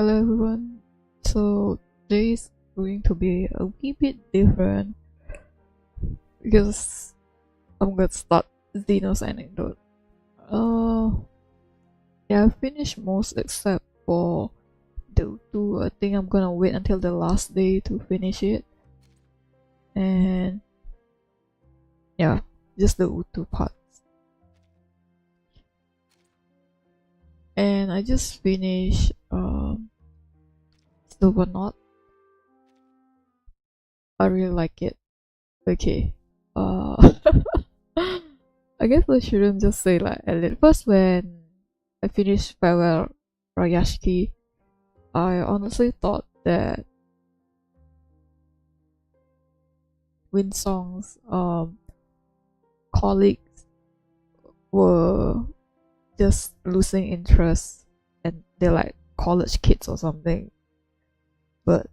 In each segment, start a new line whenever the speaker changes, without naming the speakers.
Hello everyone. So today is going to be a wee bit different because I'm gonna start Zeno's anecdote. Yeah, I finished most except for the two. I think I'm gonna wait until the last day to finish it. And yeah, just the Utu parts. And I just finished Silver Knot. I really like it. Okay. I guess I shouldn't just say like at first when I finished Farewell Rayashki, I honestly thought that Winsong's colleagues were just losing interest and they're like college kids or something. But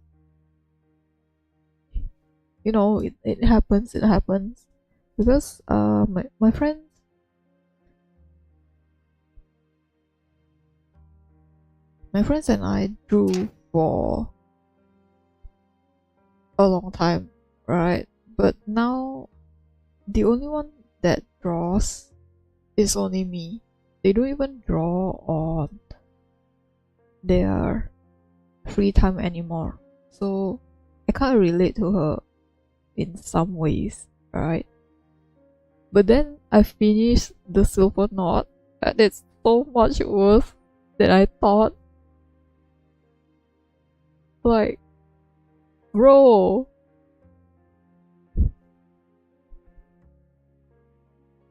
you know, it happens because my friends and I drew for a long time, right? But now the only one that draws is only me. They don't even draw on their free time anymore. So I can't relate to her in some ways, right? But then I finished the Silver Knot and it's so much worse than I thought. Like, bro,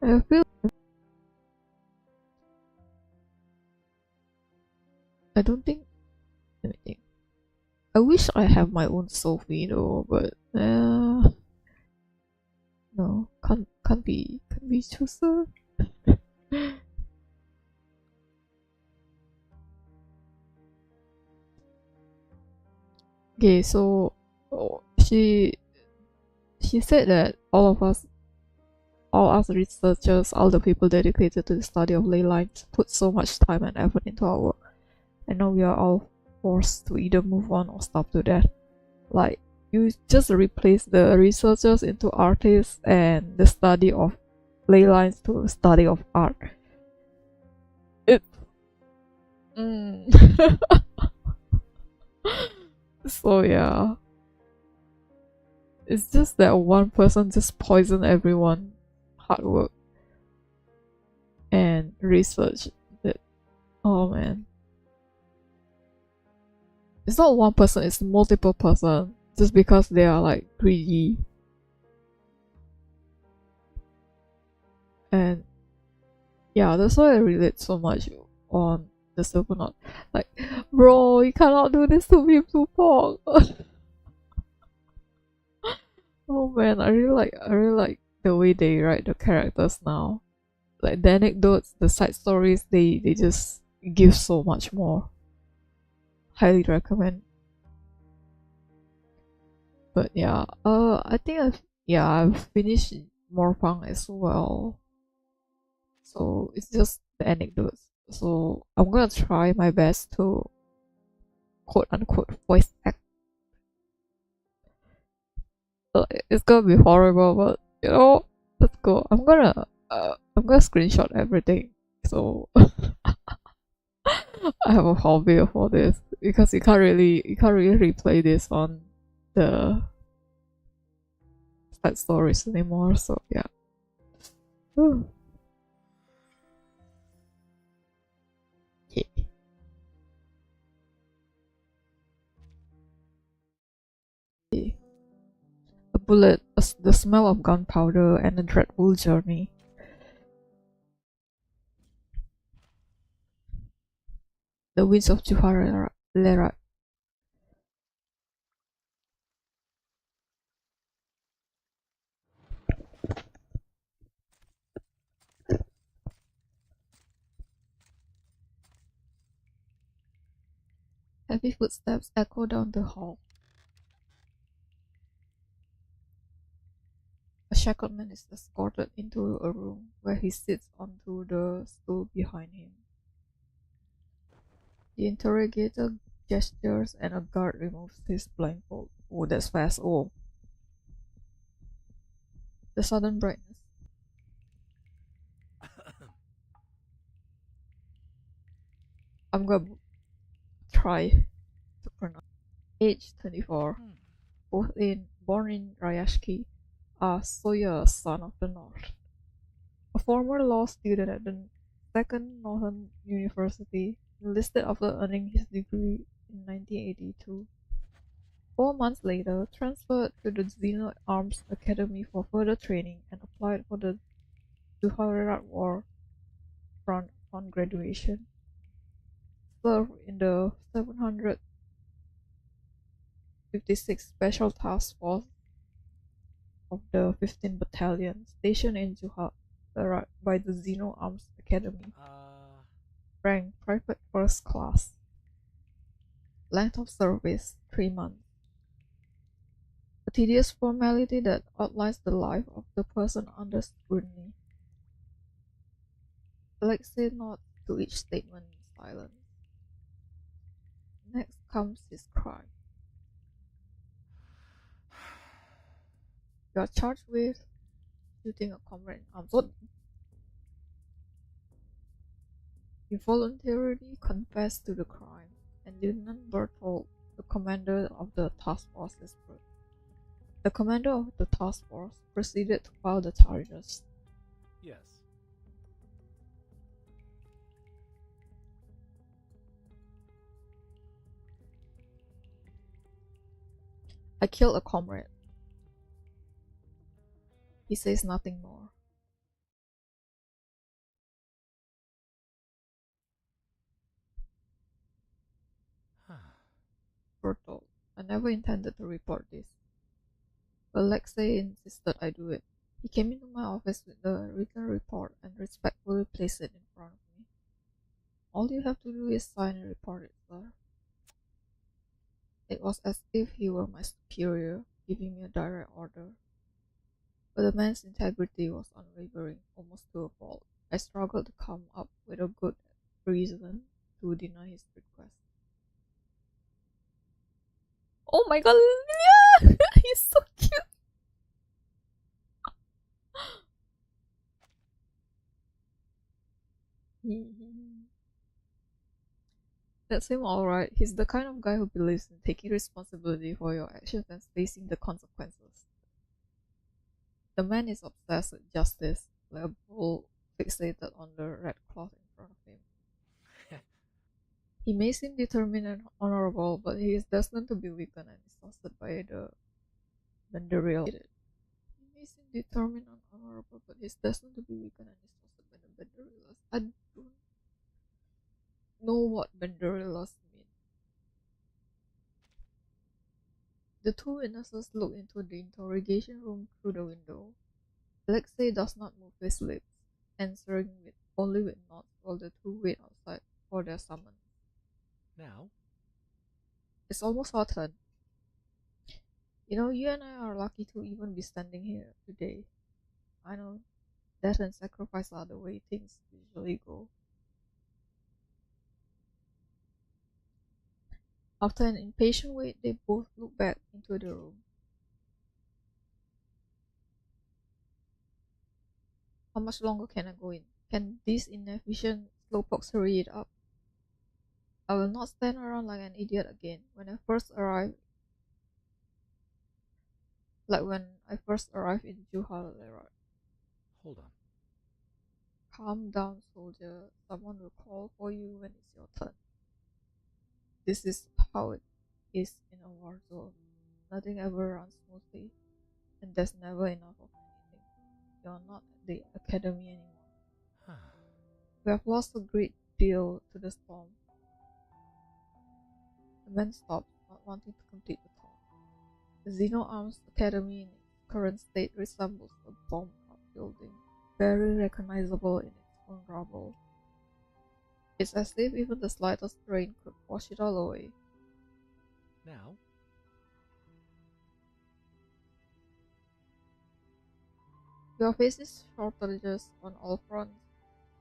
I feel I don't think anything. I wish I have my own Sophie though, but no, can't be too soon. Okay, so she said that all us researchers, all the people dedicated to the study of ley lines, put so much time and effort into our work, and now we are all forced to either move on or stop to that. Like, you just replace the researchers into artists and the study of ley lines to study of art. It so yeah, it's just that one person just poisoned everyone hard work and research that. Oh man, it's not one person, it's multiple person just because they are like greedy. And yeah, that's why I relate so much on the Silver Knot. Like, bro, you cannot do this to me, Tupac. Oh man, I really like the way they write the characters now. Like the anecdotes, the side stories, they just give so much more. Highly recommend. But yeah, I think I've finished Morpang as well. So it's just the anecdotes. So I'm gonna try my best to quote unquote voice act. It's gonna be horrible, but you know, let's go. I'm gonna screenshot everything. So I have a hobby for this because you can't really replay this on the side stories anymore. So yeah. Whew. Okay. A bullet, the smell of gunpowder, and a dreadful journey. The winds of Juhalerat. Heavy footsteps echo down the hall. A shackled man is escorted into a room where he sits onto the stool behind him. The interrogator gestures and a guard removes his blindfold. Oh, that's fast. Oh, the sudden brightness. I'm gonna try to pronounce. Age 24. Born in Ryashki, Soya, son of the North. A former law student at the Second Northern University, enlisted after earning his degree in 1982. 4 months later, transferred to the Zeno Arms Academy for further training and applied for the Juhalerat War front on graduation. Served in the 756th Special Task Force of the 15th Battalion, stationed in Juhalerat by the Zeno Arms Academy. Rank Private First Class. Length of service 3 months. A tedious formality that outlines the life of the person under scrutiny. Alexei nods to each statement in silence. Next comes his crime. You are charged with shooting a comrade in arms. He voluntarily confessed to the crime, and Lieutenant Berthold, the commander of the task force, proceeded to file the charges.
Yes.
I killed a comrade. He says nothing more. Berthold, I never intended to report this. But Alexei insisted I do it. He came into my office with the written report and respectfully placed it in front of me. All you have to do is sign and report it, sir. It was as if he were my superior, giving me a direct order. But the man's integrity was unwavering, almost to a fault. I struggled to come up with a good reason to deny his request. Oh my god, Lilia! He's so cute! That's him alright. He's the kind of guy who believes in taking responsibility for your actions and facing the consequences. The man is obsessed with justice, like a bull fixated on the red cloth in front of him. He may seem determined and honorable, but he is destined to be weakened and exhausted by the Benderial. He may seem determined and honorable, but he is destined to be weakened and exhausted by the Benderilas. I don't know what Benderilas mean. The two witnesses look into the interrogation room through the window. Alexei does not move his lips, answering only with nods while the two wait outside for their summons.
Now?
It's almost our turn. You know, you and I are lucky to even be standing here today. I know death and sacrifice are the way things usually go. After an impatient wait, they both look back into the room. How much longer can I go in? Can these inefficient slowpokes hurry it up? I will not stand around like an idiot again. When I first arrived in Juhalerat.
Hold on.
Calm down, soldier. Someone will call for you when it's your turn. This is how it is in a war zone. Nothing ever runs smoothly, and there's never enough of anything. You're not at the academy anymore. We have lost a great deal to the storm. The man stopped, not wanting to complete the talk. The Zeno Arms Academy in its current state resembles a bombed-out building, barely recognizable in its own rubble. It's as if even the slightest rain could wash it all away.
Now?
We are facing shortages on all fronts: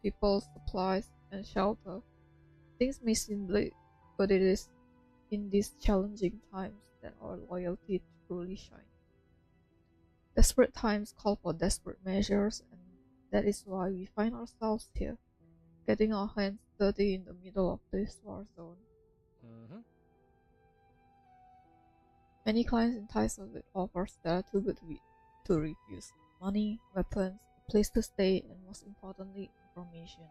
people, supplies, and shelter. Things may seem bleak, but it is in these challenging times that our loyalty truly shines. Desperate times call for desperate measures, and that is why we find ourselves here, getting our hands dirty in the middle of this war zone.
Mm-hmm.
Many clients entice us with offers that are too good to refuse: money, weapons, a place to stay, and most importantly, information.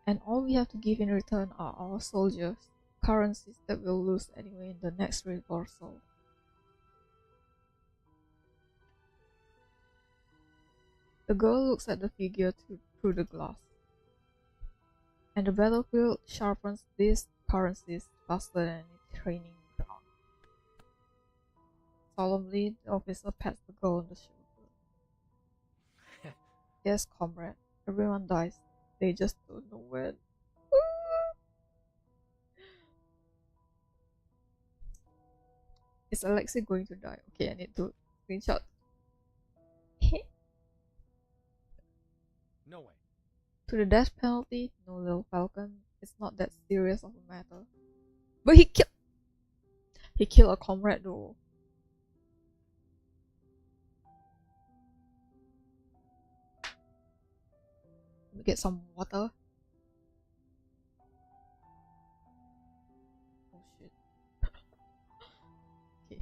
And all we have to give in return are our soldiers, currencies that we'll lose anyway in the next reversal. The girl looks at the figure through the glass, and the battlefield sharpens these currencies faster than any training ground. Solemnly, the officer pats the girl on the shoulder. Yes, comrade, everyone dies. They just don't know when. Is Alexei going to die? Okay, I need to screenshot.
No way.
To the death penalty? No, little falcon. It's not that serious of a matter. But he killed a comrade though. Let me get some water. Oh shit. Okay.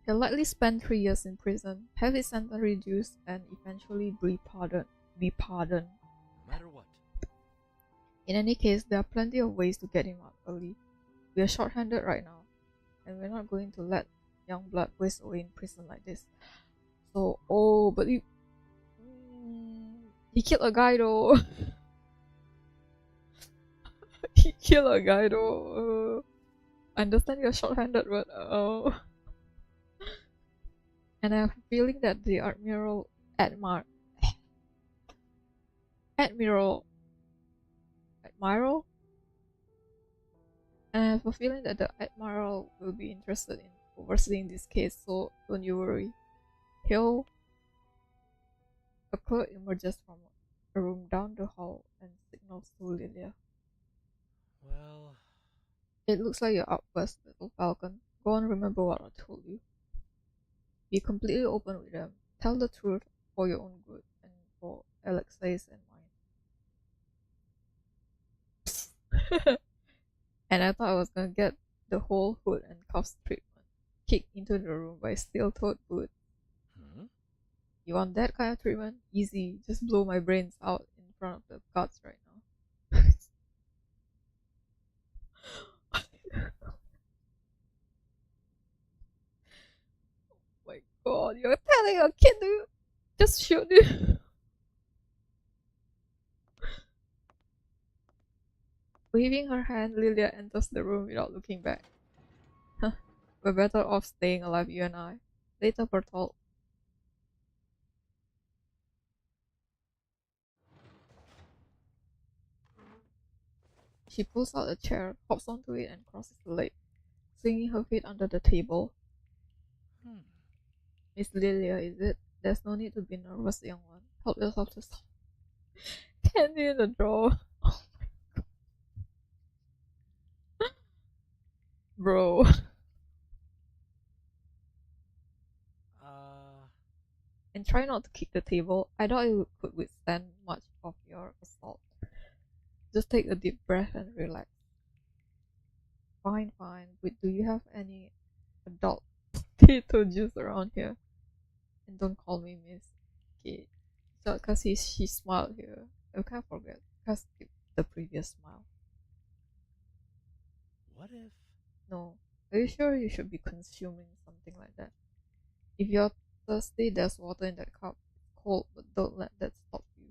He'll likely spend 3 years in prison, have his sentence reduced, and eventually be pardoned.
No matter what.
In any case, there are plenty of ways to get him out early. We are short-handed right now, and we're not going to let young blood waste away in prison like this. So, oh, but he killed a guy though. He killed a guy though. I understand you're short-handed, but and I have a feeling that the Admiral, and I have a feeling that the Admiral will be interested in overseeing this case, so don't you worry. A clerk emerges from a room down the hall and signals to Lilia.
Well,
It looks like you're up first, little falcon. Go on, remember what I told you. Be completely open with them. Tell the truth for your own good and for Alexei's and mine. And I thought I was gonna get the whole hood and cuffs treatment. Kicked into the room by steel-toed boots.
hmm?
You want that kind of treatment? Easy, just blow my brains out in front of the guards right now. Oh my god, you're telling a kid to just shoot you. Waving her hand, Lilia enters the room without looking back. Huh, we're better off staying alive, you and I. Later, Bertolt. She pulls out a chair, hops onto it, and crosses the leg, swinging her feet under the table. Miss Lilia, is it? There's no need to be nervous, young one. Help yourself to some candy in the drawer. Oh my god. Bro. And try not to kick the table. I doubt it could withstand much of your assault. Just take a deep breath and relax. Fine, fine. But do you have any adult potato juice around here? And don't call me miss. Okay. So, because she smiled here. I can't forget. Because the previous smile.
What if?
No. Are you sure you should be consuming something like that? If you're thirsty, there's water in that cup. It's cold, but don't let that stop you.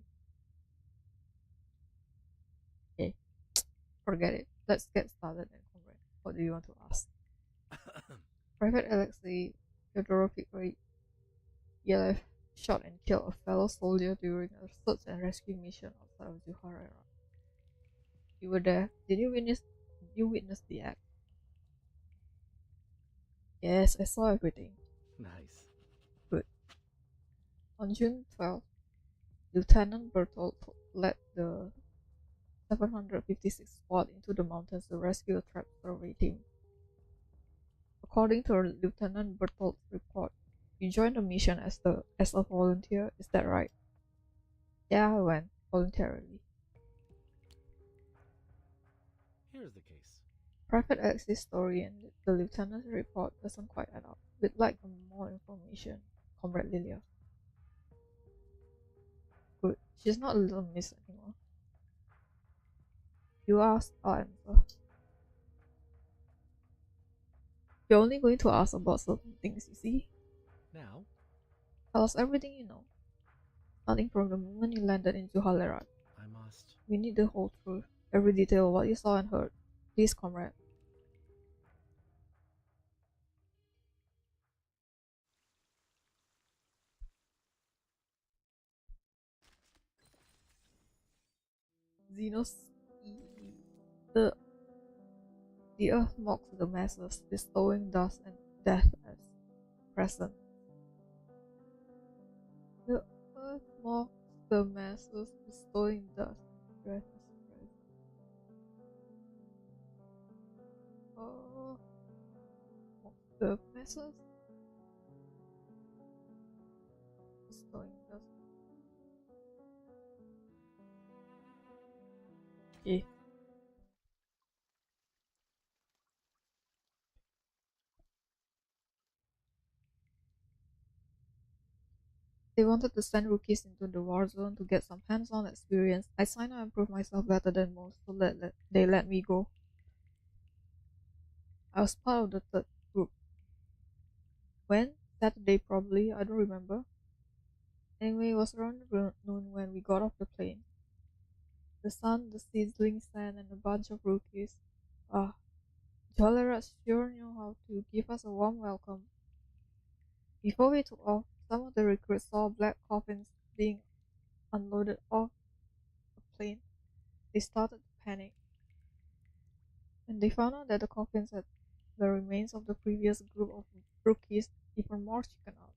Okay. Forget it. Let's get started then, comrade. What do you want to ask? Private Alexei Fyodorovich Yelev shot and killed a fellow soldier during a search and rescue mission outside of Juhalerat. You were there. Did you witness the act? Yes, I saw everything.
Nice.
Good. On June 12th, Lieutenant Bertolt led the 756 squad into the mountains to rescue a trapped survey team. According to Lieutenant Berthold's report, you joined the mission as a volunteer, is that right? Yeah, I went voluntarily.
Here's the case.
Private X's story and the lieutenant's report doesn't quite add up. We'd like more information, Comrade Lilia. Good. She's not a little miss anymore. You ask, I'll answer. You're only going to ask about certain things, you see?
Now?
Tell us everything you know. Starting from the moment you landed in Juhalerat.
I must.
We need the whole truth. Every detail of what you saw and heard. Please, comrade. Zeno's the the earth mocks the masses, bestowing dust and death as present. The earth mocks the masses, bestowing dust and death as present. The masses, bestowing dust. Okay. They wanted to send rookies into the war zone to get some hands-on experience. I signed up and proved myself better than most, so they let me go. I was part of the third group. When? Saturday probably, I don't remember. Anyway, it was around noon when we got off the plane. The sun, the sizzling sand, and a bunch of rookies. Ah, Juhalerat sure knew how to give us a warm welcome. Before we took off, some of the recruits saw black coffins being unloaded off the plane. They started to panic, and they found out that the coffins had the remains of the previous group of rookies, even more chicken out.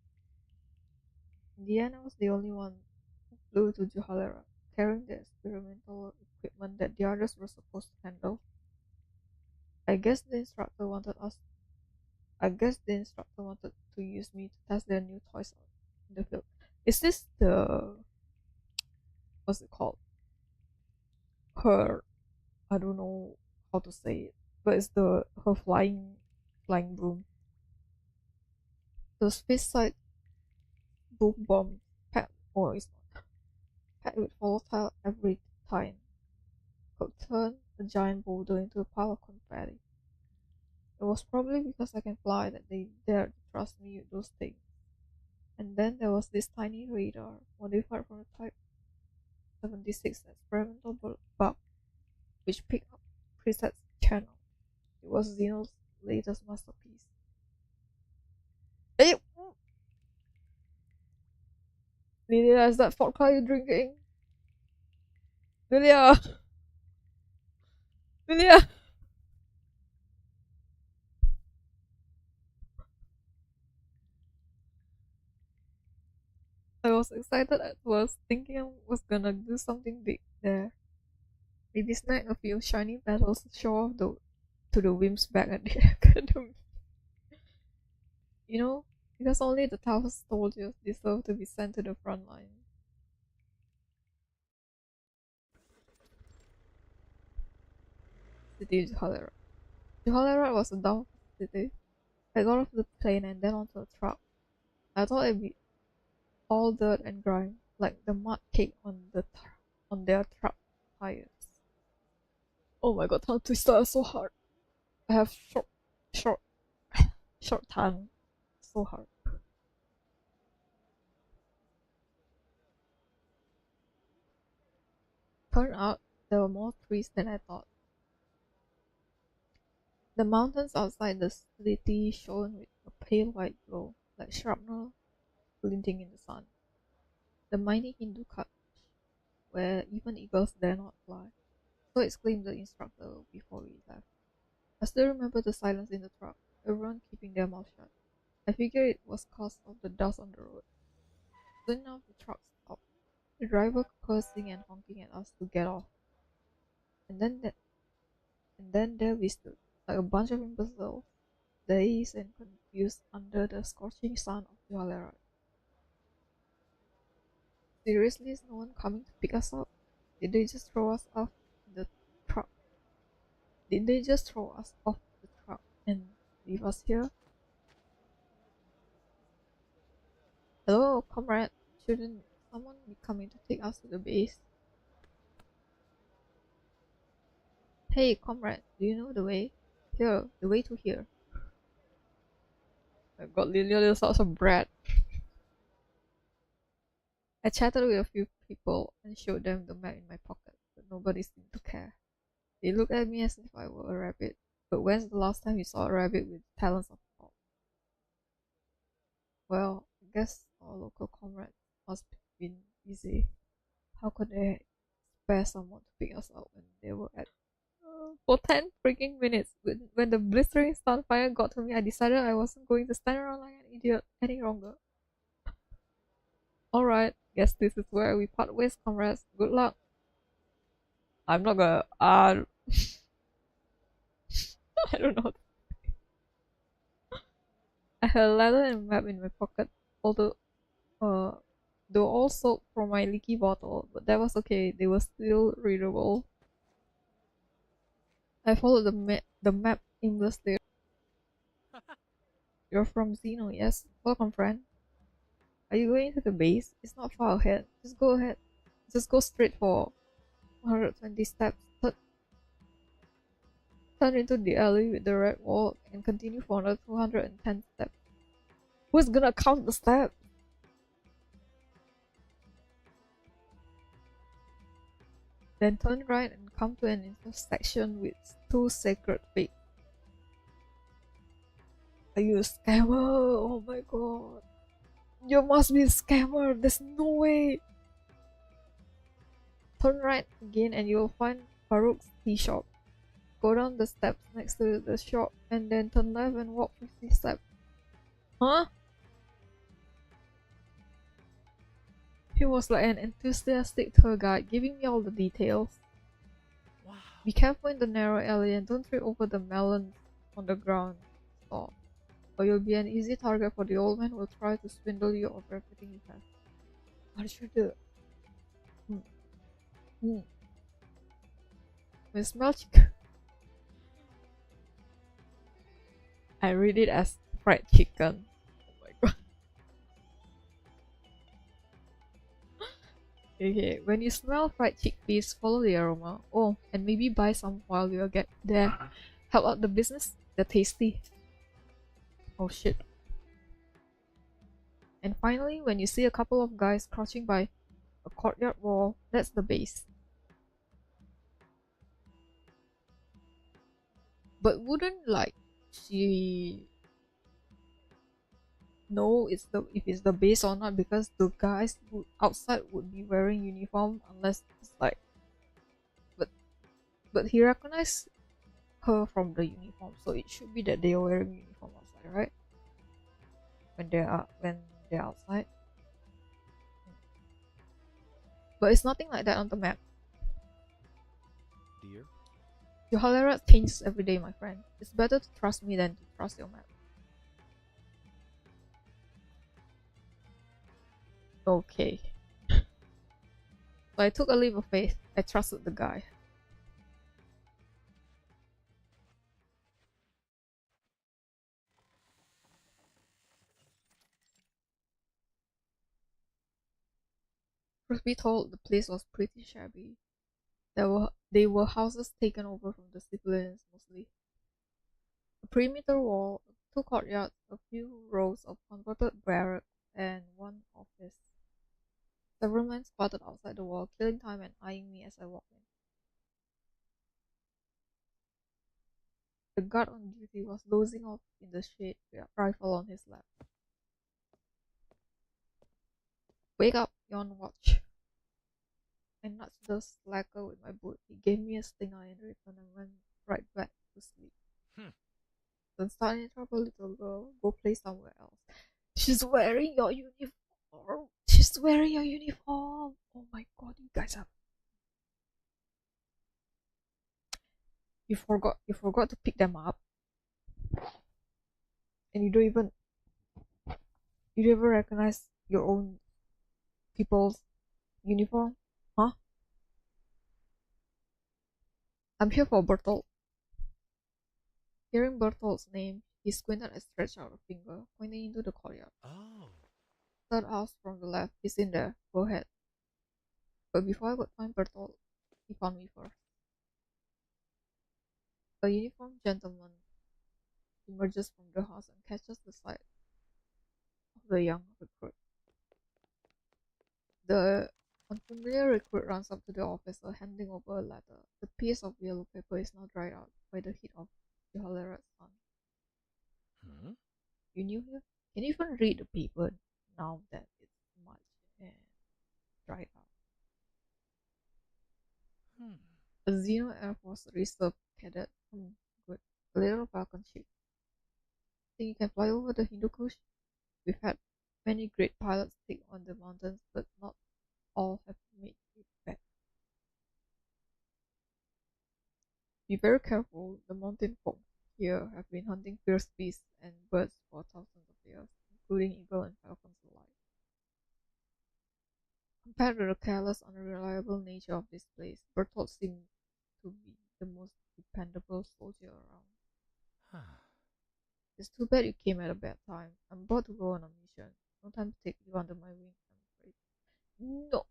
In the end, I was the only one who flew to Juhalerat, carrying the experimental equipment that the others were supposed to handle. I guess the instructor wanted to use me to test their new toys out in the field. Is this the what's it called? Her I don't know how to say it, but it's the her flying broom. Those fist-sized boom bombs packed it's not packed with volatile every time could turn a giant boulder into a pile of confetti. It was probably because I can fly that they dared to trust me with those things. And then there was this tiny radar, modified from the Type 76 experimental bug, which picked up preset channel. It was Zeno's latest masterpiece. Hey! Lilia, is that vodka you're drinking? Lilia! Lilia! I was excited at first, thinking I was gonna do something big there. Maybe snag a few shiny medals to show off to the wimps back at the academy. You know, because only the toughest soldiers deserve to be sent to the front line. City Juhalerat. Juhalerat was a dumb city. I got off the plane and then onto a truck. I thought it'd be all dirt and grime, like the mud cake on their truck tires. Oh my god, tongue twister is so hard. I have short, short tongue. So hard. Turned out there were more trees than I thought. The mountains outside the city shone with a pale white glow, like shrapnel glinting in the sun. The mighty Hindu Kush, where even eagles dare not fly. So exclaimed the instructor before we left. I still remember the silence in the truck, everyone keeping their mouth shut. I figured it was cause of the dust on the road. Soon enough the truck stopped, the driver cursing and honking at us to get off. And then there we stood, like a bunch of imbeciles, dazed and confused under the scorching sun of Juhalerat. Seriously, is no one coming to pick us up? Did they just throw us off the truck? Did they just throw us off the truck and leave us here? Hello, comrade. Shouldn't someone be coming to take us to the base? Hey, comrade, do you know the way? Here, the way to here. I got Lilia such a brat. I chatted with a few people and showed them the map in my pocket, but nobody seemed to care. They looked at me as if I were a rabbit. But when's the last time you saw a rabbit with talents of a hawk? Well, I guess our local comrades must have been busy. How could they spare someone to pick us up when they were at for 10 freaking minutes? When the blistering sun fire got to me, I decided I wasn't going to stand around like an idiot any longer. Alright, guess this is where we part ways, comrades. Good luck. I'm not gonna. I don't know. I had a letter and a map in my pocket, although, they were all soaked from my leaky bottle, but that was okay. They were still readable. I followed the map aimlessly. You're from Zeno, yes? Welcome, friend. Are you going to the base? It's not far ahead. Just go ahead. Just go straight for 120 steps. Turn into the alley with the red wall and continue for another 210 steps. Who's gonna count the steps? Then turn right and come to an intersection with two sacred peaks. Are you a scammer? Oh my god. You must be a scammer. There's no way. Turn right again and you'll find Farouk's tea shop. Go down the steps next to the shop and then turn left and walk 50 steps. Huh? He was like an enthusiastic tour guide, giving me all the details.
Wow.
Be careful in the narrow alley and don't trip over the melons on the ground stall, or you'll be an easy target for the old man who will try to swindle you of everything you have. What should you do? We smell chicken. I read it as fried chicken. Oh my god. Okay, when you smell fried chickpeas, follow the aroma. Oh, and maybe buy some while you get there. Help out the business. They're tasty. Oh shit. And finally, when you see a couple of guys crouching by a courtyard wall, that's the base. But wouldn't like she know if it's the base or not, because the guys outside would be wearing uniform unless it's like, but he recognized her from the uniform, so it should be that they are wearing uniform outside, right? When they're outside. But it's nothing like that on the map.
Dear?
Juhalerat changes every day, my friend. It's better to trust me than to trust your map. Okay. So I took a leap of faith. I trusted the guy. Truth be told, the place was pretty shabby. They were houses taken over from the civilians mostly. A perimeter wall, two courtyards, a few rows of converted barracks, and one office. Several men spotted outside the wall, killing time and eyeing me as I walked in. The guard on duty was dozing off in the shade, with a rifle on his lap. Wake up, you're on watch. I nudged the slacker with my boot. He gave me a stinger in return and went right back to sleep. Don't start any trouble, little girl. Go play somewhere else. She's wearing your uniform. She's wearing your uniform. Oh my god, you guys are. You forgot to pick them up, and you don't even recognize your own people's uniform, huh? I'm here for Bertolt. Hearing Bertolt's name, he squinted and stretched out a finger, pointing into the courtyard.
Oh.
Third house from the left, he's in there. Go ahead. But before I could find Bertolt, he found me first. A uniformed gentleman emerges from the house and catches the sight of the young recruit. The unfamiliar recruit runs up to the officer, handing over a letter. The piece of yellow paper is now dried out by the heat of Juhalerat's sun.
Hmm?
You knew him? Can you even read the paper now that it's smudged and dried out? A Zeno Air Force Reserve cadet. Good. A little falcon ship. Think you can fly over the Hindu Kush? We've had many great pilots take on the mountains, but not all have made it back. Be very careful. The mountain folk here have been hunting fierce beasts and birds for thousands of years, including eagle and falcons alike. Compared to the careless, unreliable nature of this place, Bertolt seemed to be the most dependable soldier around. It's too bad you came at a bad time. I'm about to go on a mission. No time to take you under my wing, I'm afraid. No.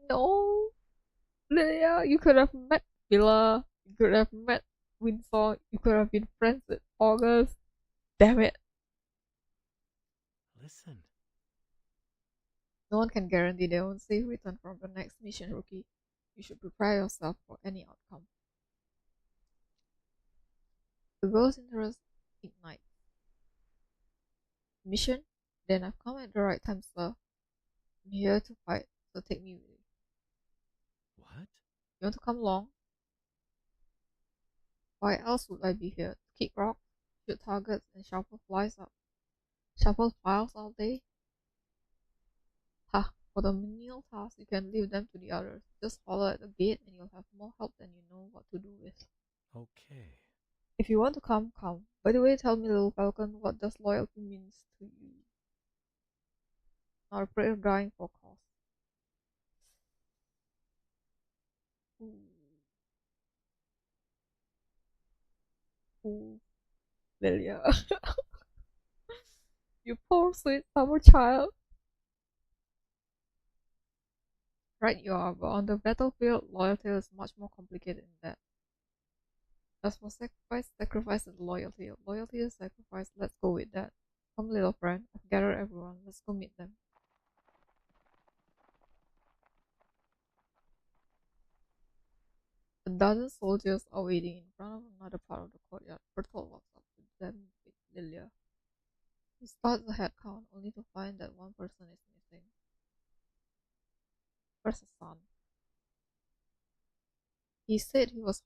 No. Leia, you could have met Villa. You could have met Windsor. You could have been friends with August. Damn it.
Listen.
No one can guarantee their own safe return from the next mission, rookie. You should prepare yourself for any outcome. The girl's interest ignites. Mission? Then I've come at the right time, sir. I'm here to fight, so take me with you.
What?
You want to come along? Why else would I be here? To kick rocks, shoot targets, and shuffle files all day? Ha! For the menial tasks, you can leave them to the others. Just follow at the gate and you'll have more help than you know what to do with.
Okay.
If you want to come, come. By the way, tell me, little falcon, what does loyalty mean to you? Not afraid of dying for cause. Ooh. Lilia. You poor sweet summer child. Right you are, but on the battlefield, loyalty is much more complicated than that. As for sacrifice is loyalty. Loyalty is sacrifice. Let's go with that. Come, little friend. I've gathered everyone. Let's go meet them. A dozen soldiers are waiting in front of another part of the courtyard. Bertolt walks up to them with Lilia. He starts the head count, only to find that one person is missing. Where's his son? He said he was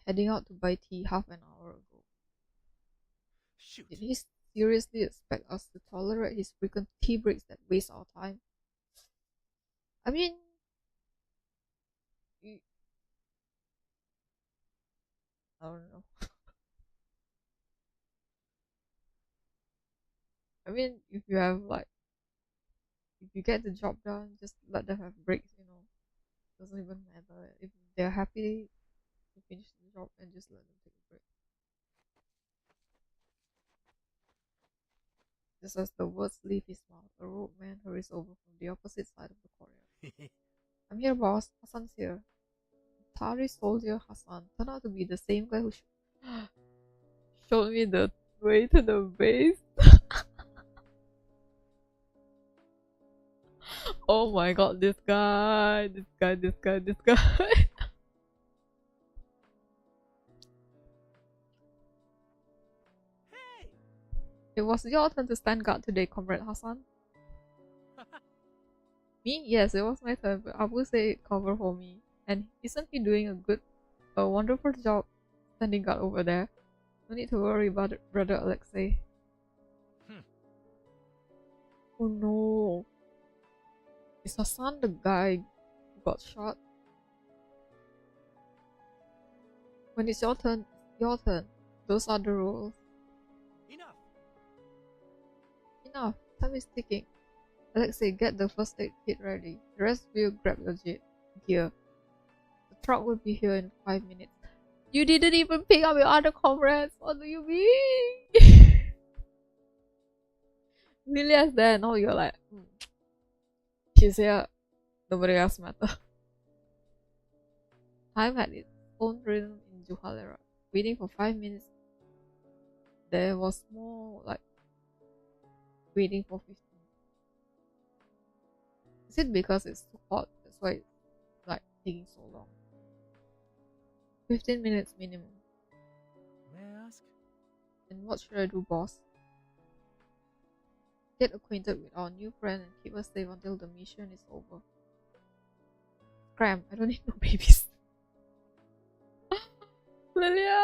heading out to buy tea half an hour ago.
Shoot.
Did he seriously expect us to tolerate his frequent tea breaks that waste our time? I mean, I don't know. I mean, if you have if you get the job done, just let them have breaks, Doesn't even matter. If they're happy to finish the job, and just let them take a break. Just as the words leave his mouth, a rogue man hurries over from the opposite side of the courtyard. I'm here, boss. Hassan's here. Tari soldier Hassan turned out to be the same guy who showed me the way to the base. Oh my god, this guy.
Hey!
It was your turn to stand guard today, Comrade Hassan. Me? Yes, it was my turn, but Abu said cover for me. And isn't he doing a wonderful job standing guard over there? No need to worry about it, Brother Alexei. Oh no. Is Hassan the guy who got shot? When it's your turn, it's your turn. Those are the rules.
Enough!
Enough. Time is ticking. Alexei, get the first aid kit ready. The rest of you grab your gear. The truck will be here in 5 minutes. You didn't even pick up your other comrades. What do you mean? Lilia's there. Now you're like, she's here. Nobody else matters. Time had its own rhythm in Juhalerat. Waiting for 5 minutes. There was more like waiting for 15. Is it because it's too hot? That's why it's like taking so long. 15 minutes minimum.
May I ask?
And what should I do, boss? Get acquainted with our new friend and keep us safe until the mission is over. Scram, I don't need no babies. Lilia!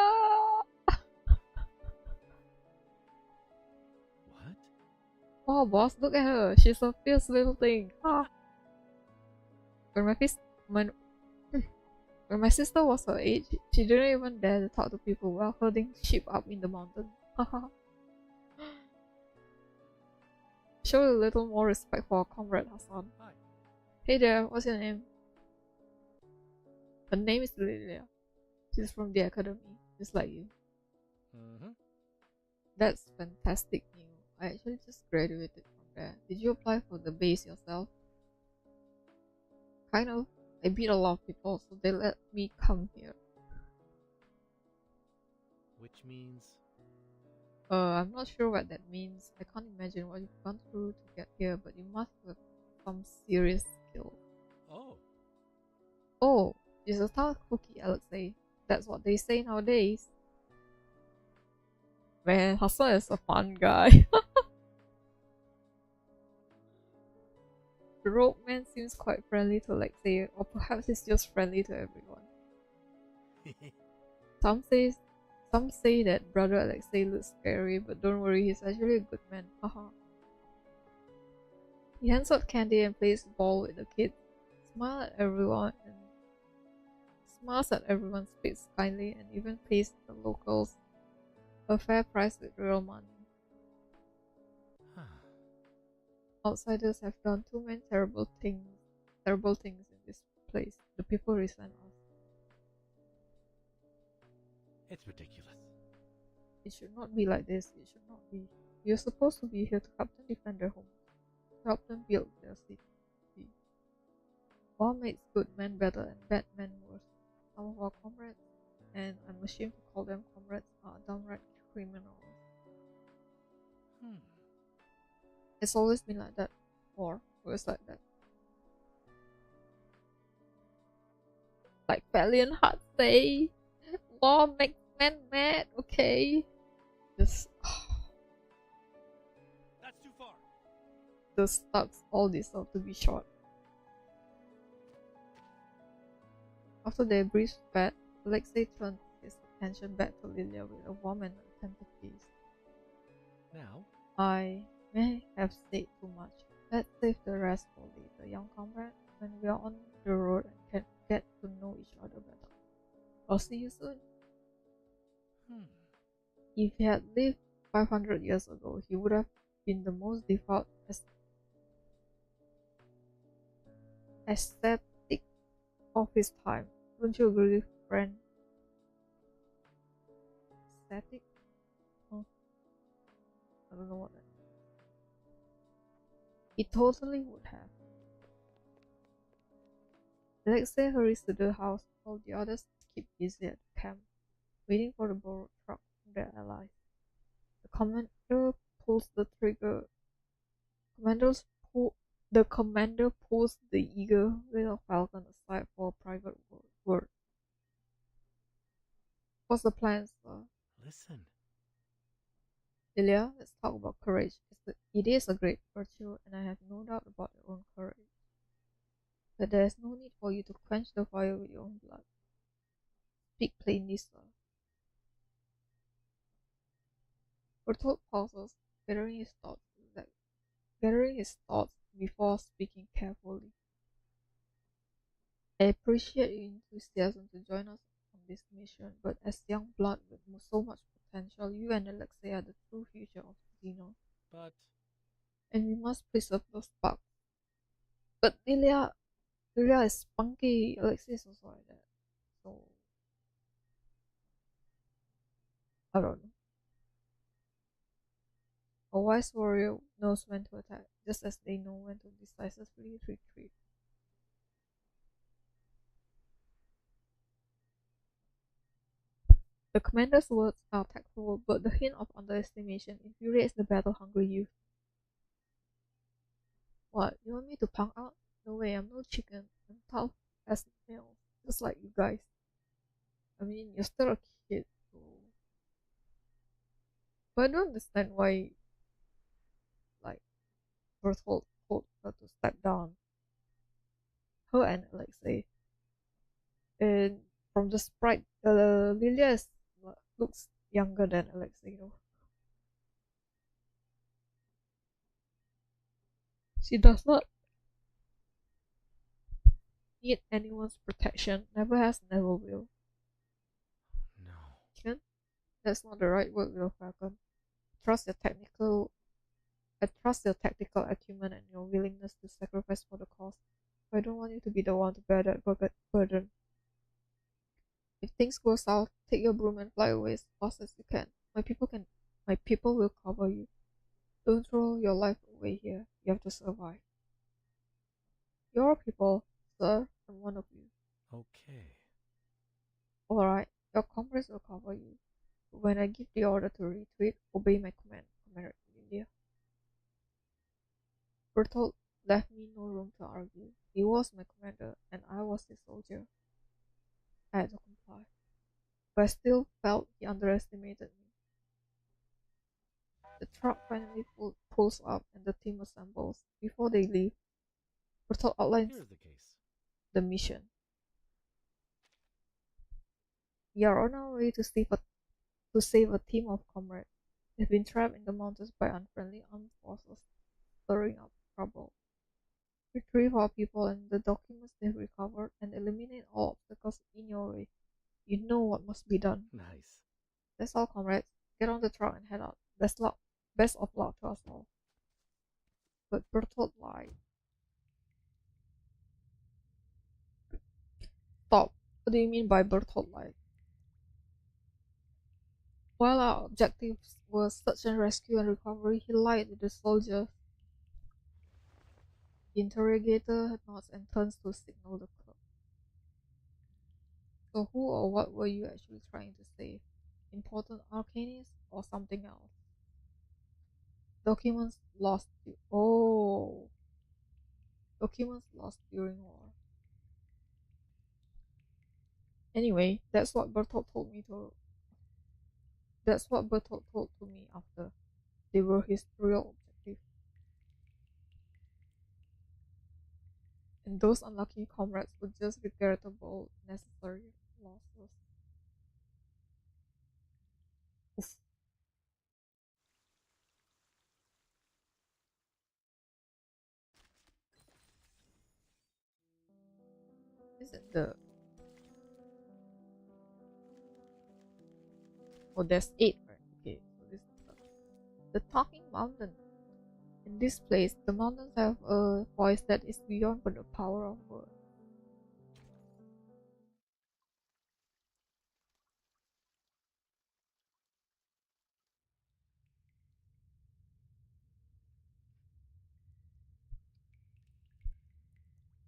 What?
Oh, boss, look at her. She's a fierce little thing. Ah. When my sister was her age, she didn't even dare to talk to people while herding sheep up in the mountains. Show a little more respect for our comrade Hassan.
Hi.
Hey there, what's your name? Her name is Lilia. She's from the academy, just like you. That's fantastic news. I actually just graduated from there. Did you apply for the base yourself? Kind of. I beat a lot of people, so they let me come here.
Which means...
I'm not sure what that means. I can't imagine what you've gone through to get here, but you must have some serious skill.
Oh.
Oh, she's a tough cookie, Alexei. That's what they say nowadays. Man, Hassan is a fun guy. The rogue man seems quite friendly to Alexei, or perhaps he's just friendly to everyone. Some say that brother Alexei looks scary, but don't worry, he's actually a good man. Haha. He hands out candy and plays ball with the kids. Smiles at everyone, speaks kindly, and even pays the locals a fair price with real money. Outsiders have done too many terrible things in this place. The people resent us.
It's ridiculous.
It should not be like this. It should not be. You're supposed to be here to help them defend their homes, to help them build their city. War makes good men better and bad men worse. Some of our comrades, and I'm ashamed to call them comrades, are downright criminals. It's always been like that, or was like that. Like Valiant Heart say, war makes men mad, okay? Just
That's too far.
the studs all deserve to be shot. After their brief spat, Alexei turned his attention back to Lilia with a warm and attentive gaze.
Now?
I may have said too much. Let's save the rest for later, young comrade, when we are on the road and can get to know each other better. I'll see you soon. If he had lived 500 years ago, he would have been the most devout ascetic of his time. Don't you agree, friend? Ascetic? Oh, I don't know what that is. He totally would have. Alexei hurries to the house while the others keep busy at the camp, waiting for the borrowed truck from their allies. The commander pulls the trigger. The commander pulls the eager little falcon aside for a private word. What's the plan, sir?
Listen.
Lilia, let's talk about courage. It is a great virtue, and I have no doubt about your own courage. But there is no need for you to quench the fire with your own blood. Speak plainly, sir. Bertolt pauses, gathering his thoughts before speaking carefully. I appreciate your enthusiasm to join us on this mission, but as young blood with so much potential, you and Alexei are the true future of Zeno,
But
and we must preserve those sparks. But Lilia is spunky, Alexei is also like that. So, I don't know. A wise warrior knows when to attack, just as they know when to decisively retreat. The commander's words are tactful, but the hint of underestimation infuriates the battle-hungry youth. What, you want me to punk out? No way, I'm no chicken. I'm tough as nails, just like you guys. I mean, you're still a kid, so... But I don't understand why, like, Bertolt told her to step down. Her and Alexei. And from the sprite, Lilia looks younger than Alexei, though. She does not need anyone's protection, never has, never will.
no.
Ken, that's not the right word, Will Falcon. Trust your technical I trust your tactical acumen and your willingness to sacrifice for the cause. But I don't want you to be the one to bear that burden. If things go south, take your broom and fly away as fast as you can. My people will cover you. Don't throw your life away here. You have to survive. Your people, sir, I'm one of you.
Okay.
Alright, your comrades will cover you. But when I give the order to retreat, obey my command, Commander India. Bertolt left me no room to argue. He was my commander, and I was his soldier. I had to comply. But I still felt he underestimated me. The truck finally pulls up and the team assembles. Before they leave, Bertolt outlines
Here's the case.
the mission. We are on our way to save a team of comrades. They've been trapped in the mountains by unfriendly armed forces, stirring up trouble. Retrieve our people and the documents they've recovered and eliminate all obstacles in your way. You know what must be done.
Nice.
That's all, comrades. Get on the truck and head out. Best of luck to us all. But Bertolt lied. Stop. What do you mean by Bertolt lied? While our objectives were search and rescue and recovery, he lied to the soldiers. The interrogator nods and turns to signal the clerk. So who or what were you actually trying to save? Important arcanists or something else? Documents lost. Documents lost during war. Anyway, that's what Bertolt told to me after. They were his real objective. And those unlucky comrades were just regrettable, necessary losses. Oof. Is it the... Oh, there's 8, right? Okay, so this is the talking mountain. In this place, the mountains have a voice that is beyond the power of words.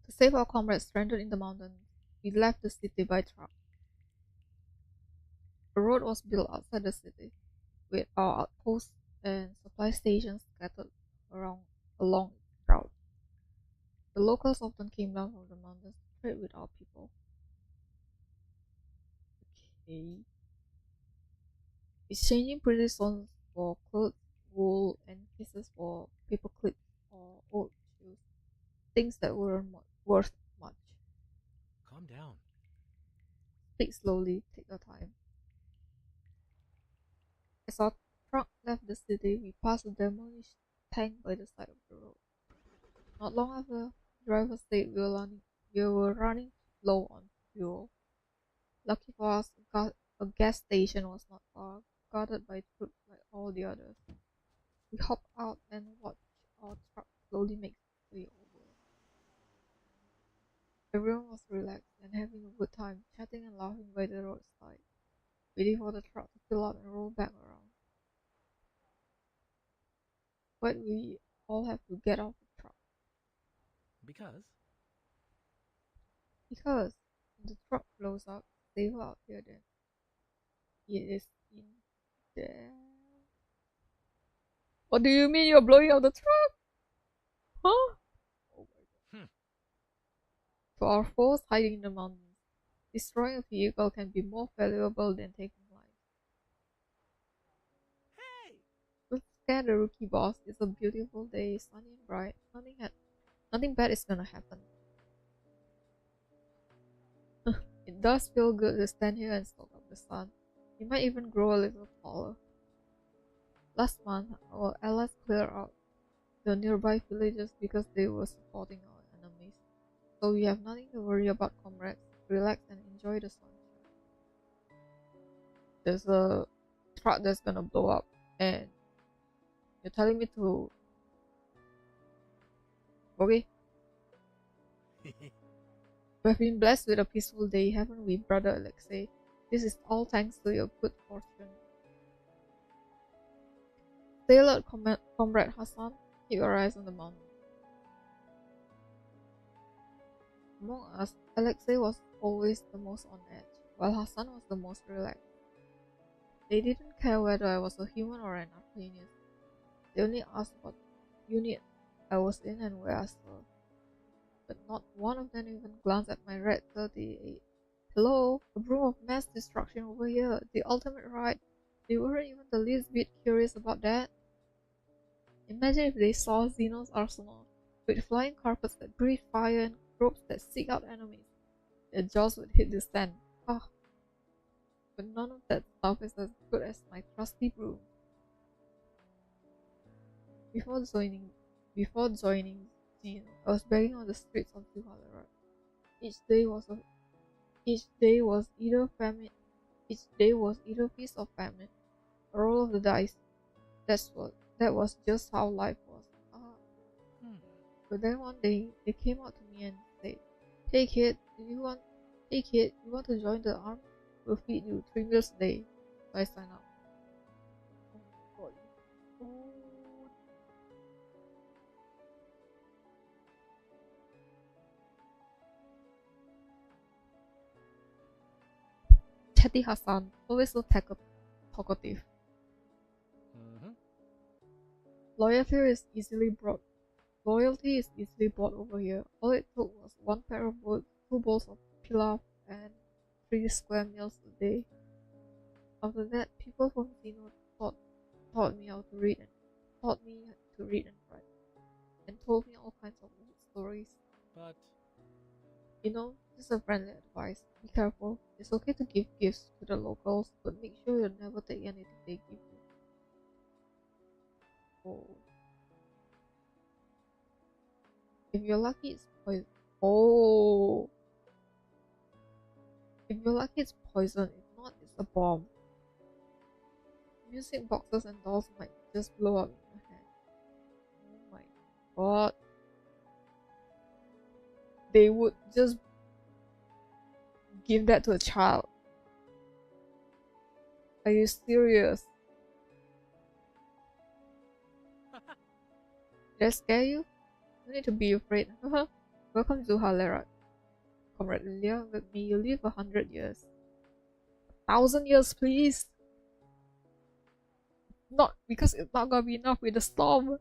To save our comrades stranded in the mountains, we left the city by truck. A road was built outside the city, with our outposts and supply stations scattered along its route. The locals often came down from the mountains to trade with our people. Okay. Exchanging pretty stones for clothes, wool, and pieces for paper clips or old shoes. Things that weren't worth much.
Calm down.
Speak slowly, take your time. As our truck left the city, we passed a demolished tank by the side of the road. Not long after, the driver said we were running low on fuel. Lucky for us, a gas station was not far, guarded by troops like all the others. We hopped out and watched our truck slowly make its way over. Everyone was relaxed and having a good time, chatting and laughing by the roadside, waiting for the truck to fill up and roll back around. But we all have to get off the truck
Because?
because when the truck blows up, safer out here than it is in there. What do you mean you're blowing up the truck? Huh? Oh my god. To our foes hiding in the mountains, destroying a vehicle can be more valuable than taking lives.
Hey!
Don't scare the rookie boss. It's a beautiful day, sunny and bright. Nothing bad is gonna happen. It does feel good to stand here and soak up the sun. You might even grow a little taller. Last month, our allies cleared out the nearby villages because they were supporting our enemies. So we have nothing to worry about, comrades. Relax and enjoy the sunshine. There's a truck that's gonna blow up, and you're telling me to... Okay? We have been blessed with a peaceful day, haven't we, brother Alexei? This is all thanks to your good fortune. Stay alert, Comrade Hassan. Keep your eyes on the mountain. Among us, Alexei was always the most on edge, while Hassan was the most relaxed. They didn't care whether I was a human or an Arcanius. They only asked what unit I was in and where I served. But not one of them even glanced at my red 38. Hello, a broom of mass destruction over here, the ultimate ride. They weren't even the least bit curious about that. Imagine if they saw Zeno's arsenal, with flying carpets that breathe fire and ropes that seek out enemies. Their jaws would hit the sand. Ah, but none of that stuff is as good as my trusty broom. Before joining Zeno, I was begging on the streets of Juhalerat. Each day was either feast or famine, a roll of the dice. That was just how life was. But then one day they came out to me and said, "Hey kid, you want to join the army? We'll feed you 3 meals a day." So I signed up. Oh my god. Oh. Chatty Hassan, always so talkative. Loyalty is easily brought over here. All it took was one pair of boots, 2 bowls of pilaf, and 3 square meals a day. After that, people from Zeno taught me to read and write, and told me all kinds of old stories.
But
just a friendly advice. Be careful. It's okay to give gifts to the locals, but make sure you never take anything they give you. Oh. If you're lucky, it's poison. Oh. If you're lucky, it's poison. If not, it's a bomb. Music boxes and dolls might just blow up in your hand. Oh my god. They would just give that to a child. Are you serious? Did I scare you? No need to be afraid. Welcome to Juhalerat. Comrade Lilia, may you live 100 years. 1,000 years, please! Not because it's not gonna be enough with the storm.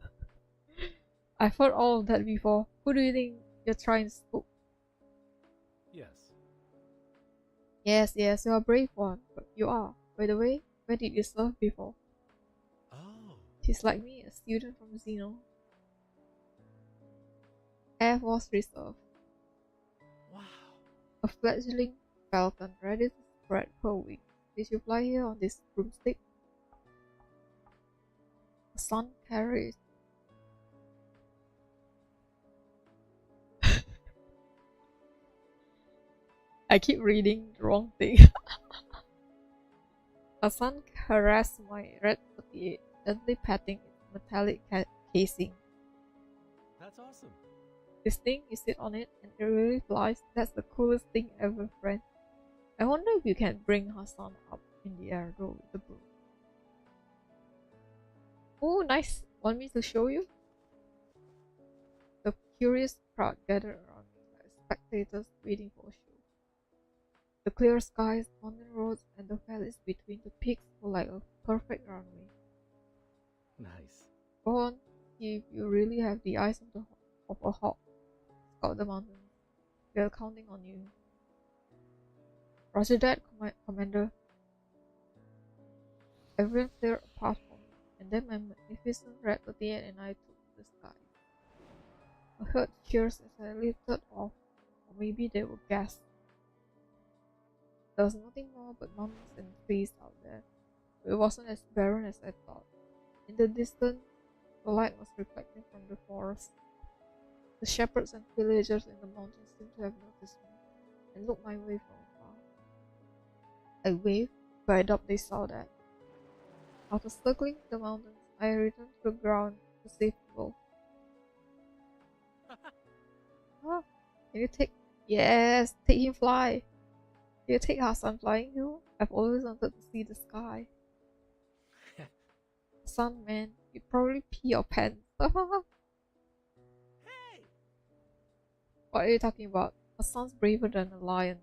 I've heard all of that before. Who do you think you're trying to spook?
Yes.
Yes, you're a brave one. But you are. By the way, where did you serve before?
Oh.
She's like me, a student from Zeno. Air Force Reserve.
Wow.
A fledgling falcon ready to spread her wings. Did you fly here on this broomstick? The sun carries. I keep reading the wrong thing. Hassan harassed my red 38, gently patting its metallic casing.
That's awesome.
This thing, you sit on it and it really flies. That's the coolest thing ever, friend. I wonder if you can bring Hassan up in the air though with the broom. Oh, nice. Want me to show you? The curious crowd gathered around me like spectators waiting for a show. The clear skies, mountain roads, and the valleys between the peaks were like a perfect runway.
Nice.
Go on, see if you really have the eyes of a hawk. Scout the mountains. We are counting on you. Roger that, Commander. Everyone cleared a path for me, and then my magnificent red 38 and I took to the sky. I heard cheers as I lifted off, or maybe they were gasps. There was nothing more but mountains and trees out there. It wasn't as barren as I thought. In the distance, the light was reflecting from the forest. The shepherds and villagers in the mountains seemed to have noticed me and looked my way from afar. I waved, but I doubt they saw that. After circling the mountains, I returned to the ground to save the wolf. Huh? Can you take? Yes, take him fly. Can you take Hassan flying too? I've always wanted to see the sky. Son, man, you'd probably pee your pants.
Hey!
What are you talking about? Hassan's braver than a lion.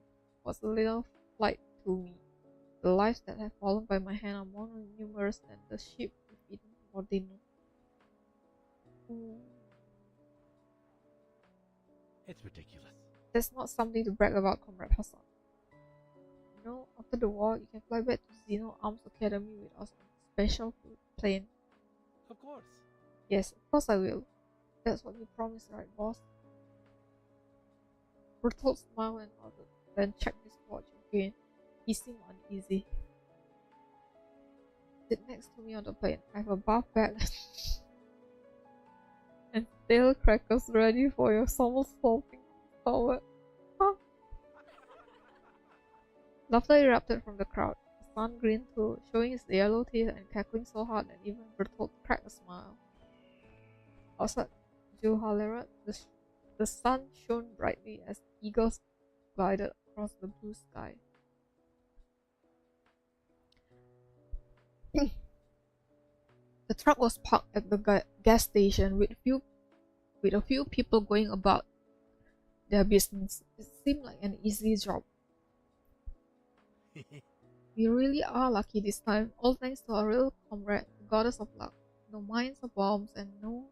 Was a little flight to me. The lives that have fallen by my hand are more numerous than the sheep we've eaten for dinner.
It's ridiculous.
That's not something to brag about, Comrade Hassan. You know, after the war, you can fly back to Zeno Arms Academy with us on a special plane.
Of course.
Yes, of course I will. That's what you promised, right, boss? Bertolt smiled and nodded, then checked his watch again. He seemed uneasy. Sit next to me on the plane. I have a buff bag and stale crackers ready for your somersaulting forward. Huh? Laughter erupted from the crowd. The sun grinned too, showing his yellow teeth and cackling so hard that even Bertolt cracked a smile. Outside Juhalerat, the sun shone brightly as eagles glided across the blue sky. The truck was parked at the gas station with a few people going about their business. It seemed like an easy job. We really are lucky this time, all thanks to our real comrade, the goddess of luck. No mines or bombs and no...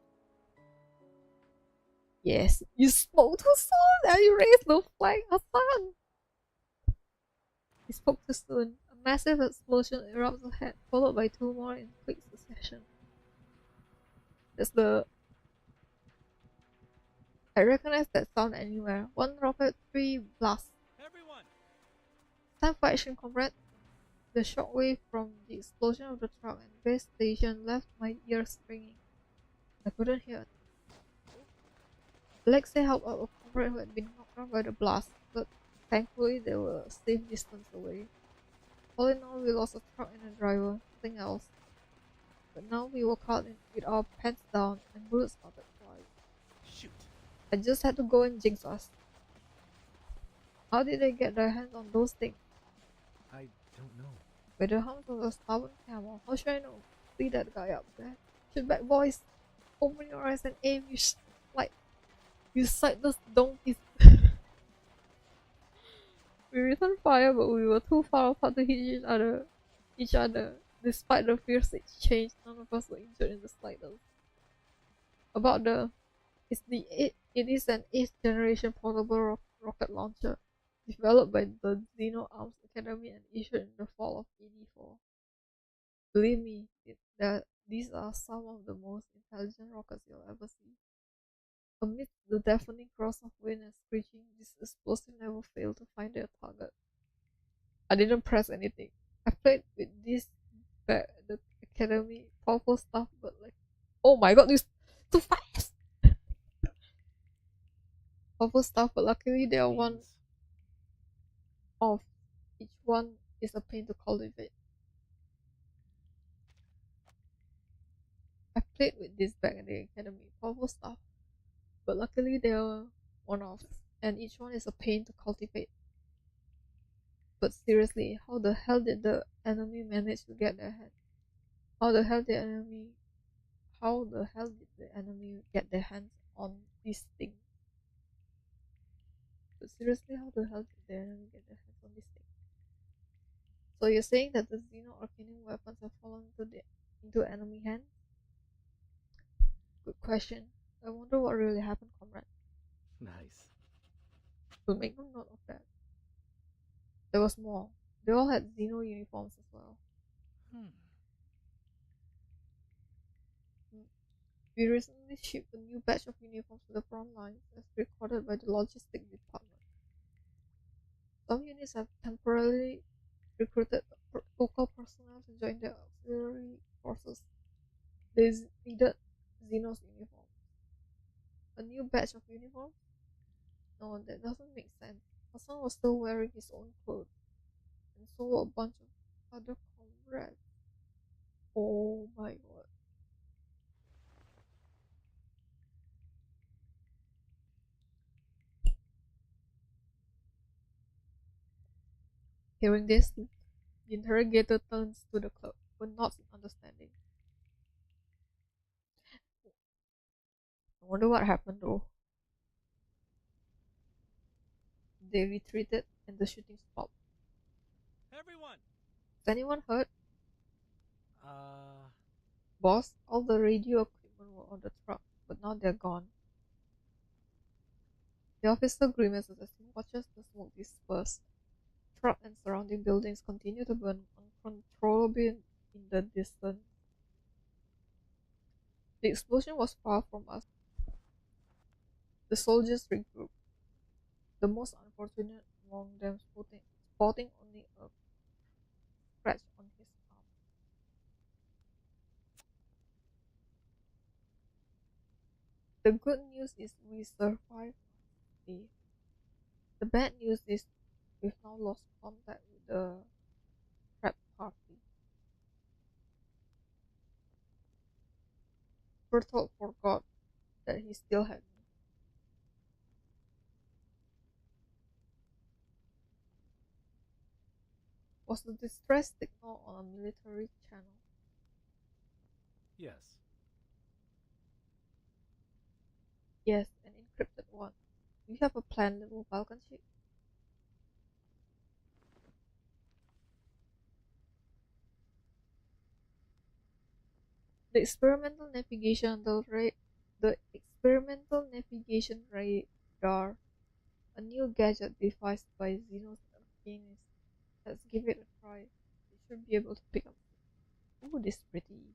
Yes, you spoke too soon and you raised the flag, Hassan! He spoke too soon. A massive explosion erupts ahead, followed by two more in quick succession. That's the... I recognize that sound anywhere. One rocket, three blasts.
Everyone!
Time for action, comrade. The shockwave from the explosion of the truck and gas station left my ears ringing. I couldn't hear it. Alexei helped out a comrade who had been knocked down by the blast, but thankfully they were a safe distance away. All in all, we lost a truck and a driver, nothing else. But now we were caught in with our pants down and bullets started flying.
Shoot.
I just had to go and jinx us. How did they get their hands on those things?
I don't know.
By the humps of a stubborn camel. How should I know? See that guy up there? Shoot back, boys! Open your eyes and aim, you sightless donkeys! We returned fire, but we were too far apart to hit each other. Despite the fierce exchange, none of us were injured in the slightest. About it is an 8th generation portable rocket launcher, developed by the Zeno Arms Academy and issued in the fall of '84. Believe me, these are some of the most intelligent rockets you'll ever see. Amidst the deafening cross of wind and screeching, this explosive never failed to find their target. I didn't press anything. I played with this back at the academy, powerful stuff, but like, oh my god, this too fast! Powerful stuff, but luckily they are one. off. Each one is a pain to cultivate. I played with this back in the academy, powerful stuff, but luckily they are one-offs, and each one is a pain to cultivate. But seriously, how the hell did the enemy manage to get their hands? How the hell did the enemy get their hands on this thing? But seriously, how the hell did the enemy get their hands on this thing? So you're saying that the Zeno Arcanium weapons have fallen into enemy hands? Good question. I wonder what really happened, comrade.
Nice.
We'll make a note of that. There was more. They all had Zeno uniforms as well. We recently shipped a new batch of uniforms to the front lines as recorded by the logistics department. Some units have temporarily recruited local personnel to join their auxiliary forces. They needed Zeno's uniform. A new batch of uniforms? No, that doesn't make sense. Hassan was still wearing his own clothes, and so were a bunch of other comrades. Oh my god. Hearing this, the interrogator turns to the clerk, but nods in understanding. I wonder what happened though. They retreated and the shooting stopped.
Everyone!
Is anyone hurt?
Uh,
Boss, all the radio equipment were on the truck, but now they're gone. The officer grimaces as he watches the smoke disperse. Truck and surrounding buildings continue to burn uncontrollably in the distance. The explosion was far from us. The soldiers regrouped, the most unfortunate among them sporting only a scratch on his arm. The good news is we survived. The bad news is we've now lost contact with the trap party. Bertolt forgot that he still had me. Was the distress signal on a military channel?
yes.
Yes, an encrypted one. Do you have a planned little Balkan ship? The experimental navigation radar, a new gadget devised by Zeno's alchemist. Let's give it a try. It should be able to pick up. Ooh, this is pretty.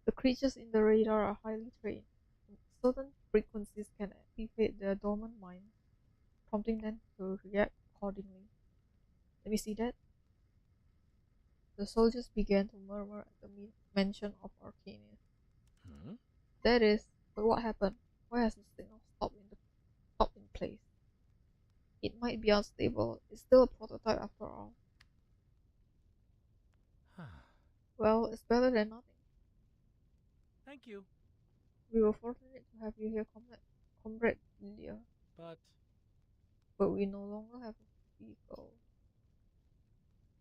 The creatures in the radar are highly trained. Certain frequencies can activate their dormant minds, prompting them to react accordingly. Let me see that. The soldiers began to murmur at the mention of Arcanius.
Hmm?
That is, but what happened? Why has the signal stopped in place? It might be unstable. It's still a prototype after all. Well, it's better than nothing.
Thank you.
We were fortunate to have you here, Comrade Lilia,
But
but we no longer have a vehicle.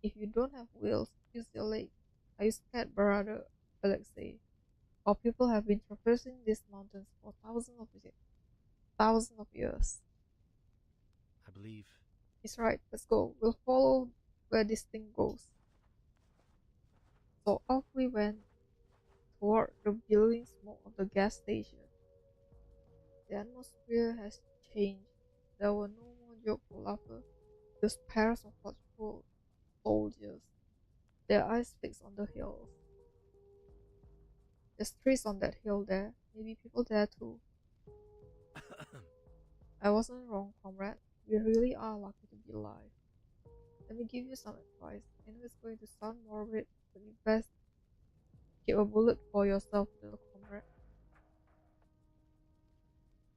If you don't have wheels, use your legs. Are you scared, brother Alexei? Our people have been traversing these mountains for thousands of years.
I believe.
He's right. Let's go. We'll follow where this thing goes. So off we went toward the billowing smoke of the gas station. The atmosphere has changed. There were no more joyful laughter, just pairs of watchful soldiers, their eyes fixed on the hills. There's trees on that hill there, maybe people there too. I wasn't wrong, comrade. We really are lucky to be alive. Let me give you some advice. I know it's going to sound morbid, but you best keep a bullet for yourself, little comrade.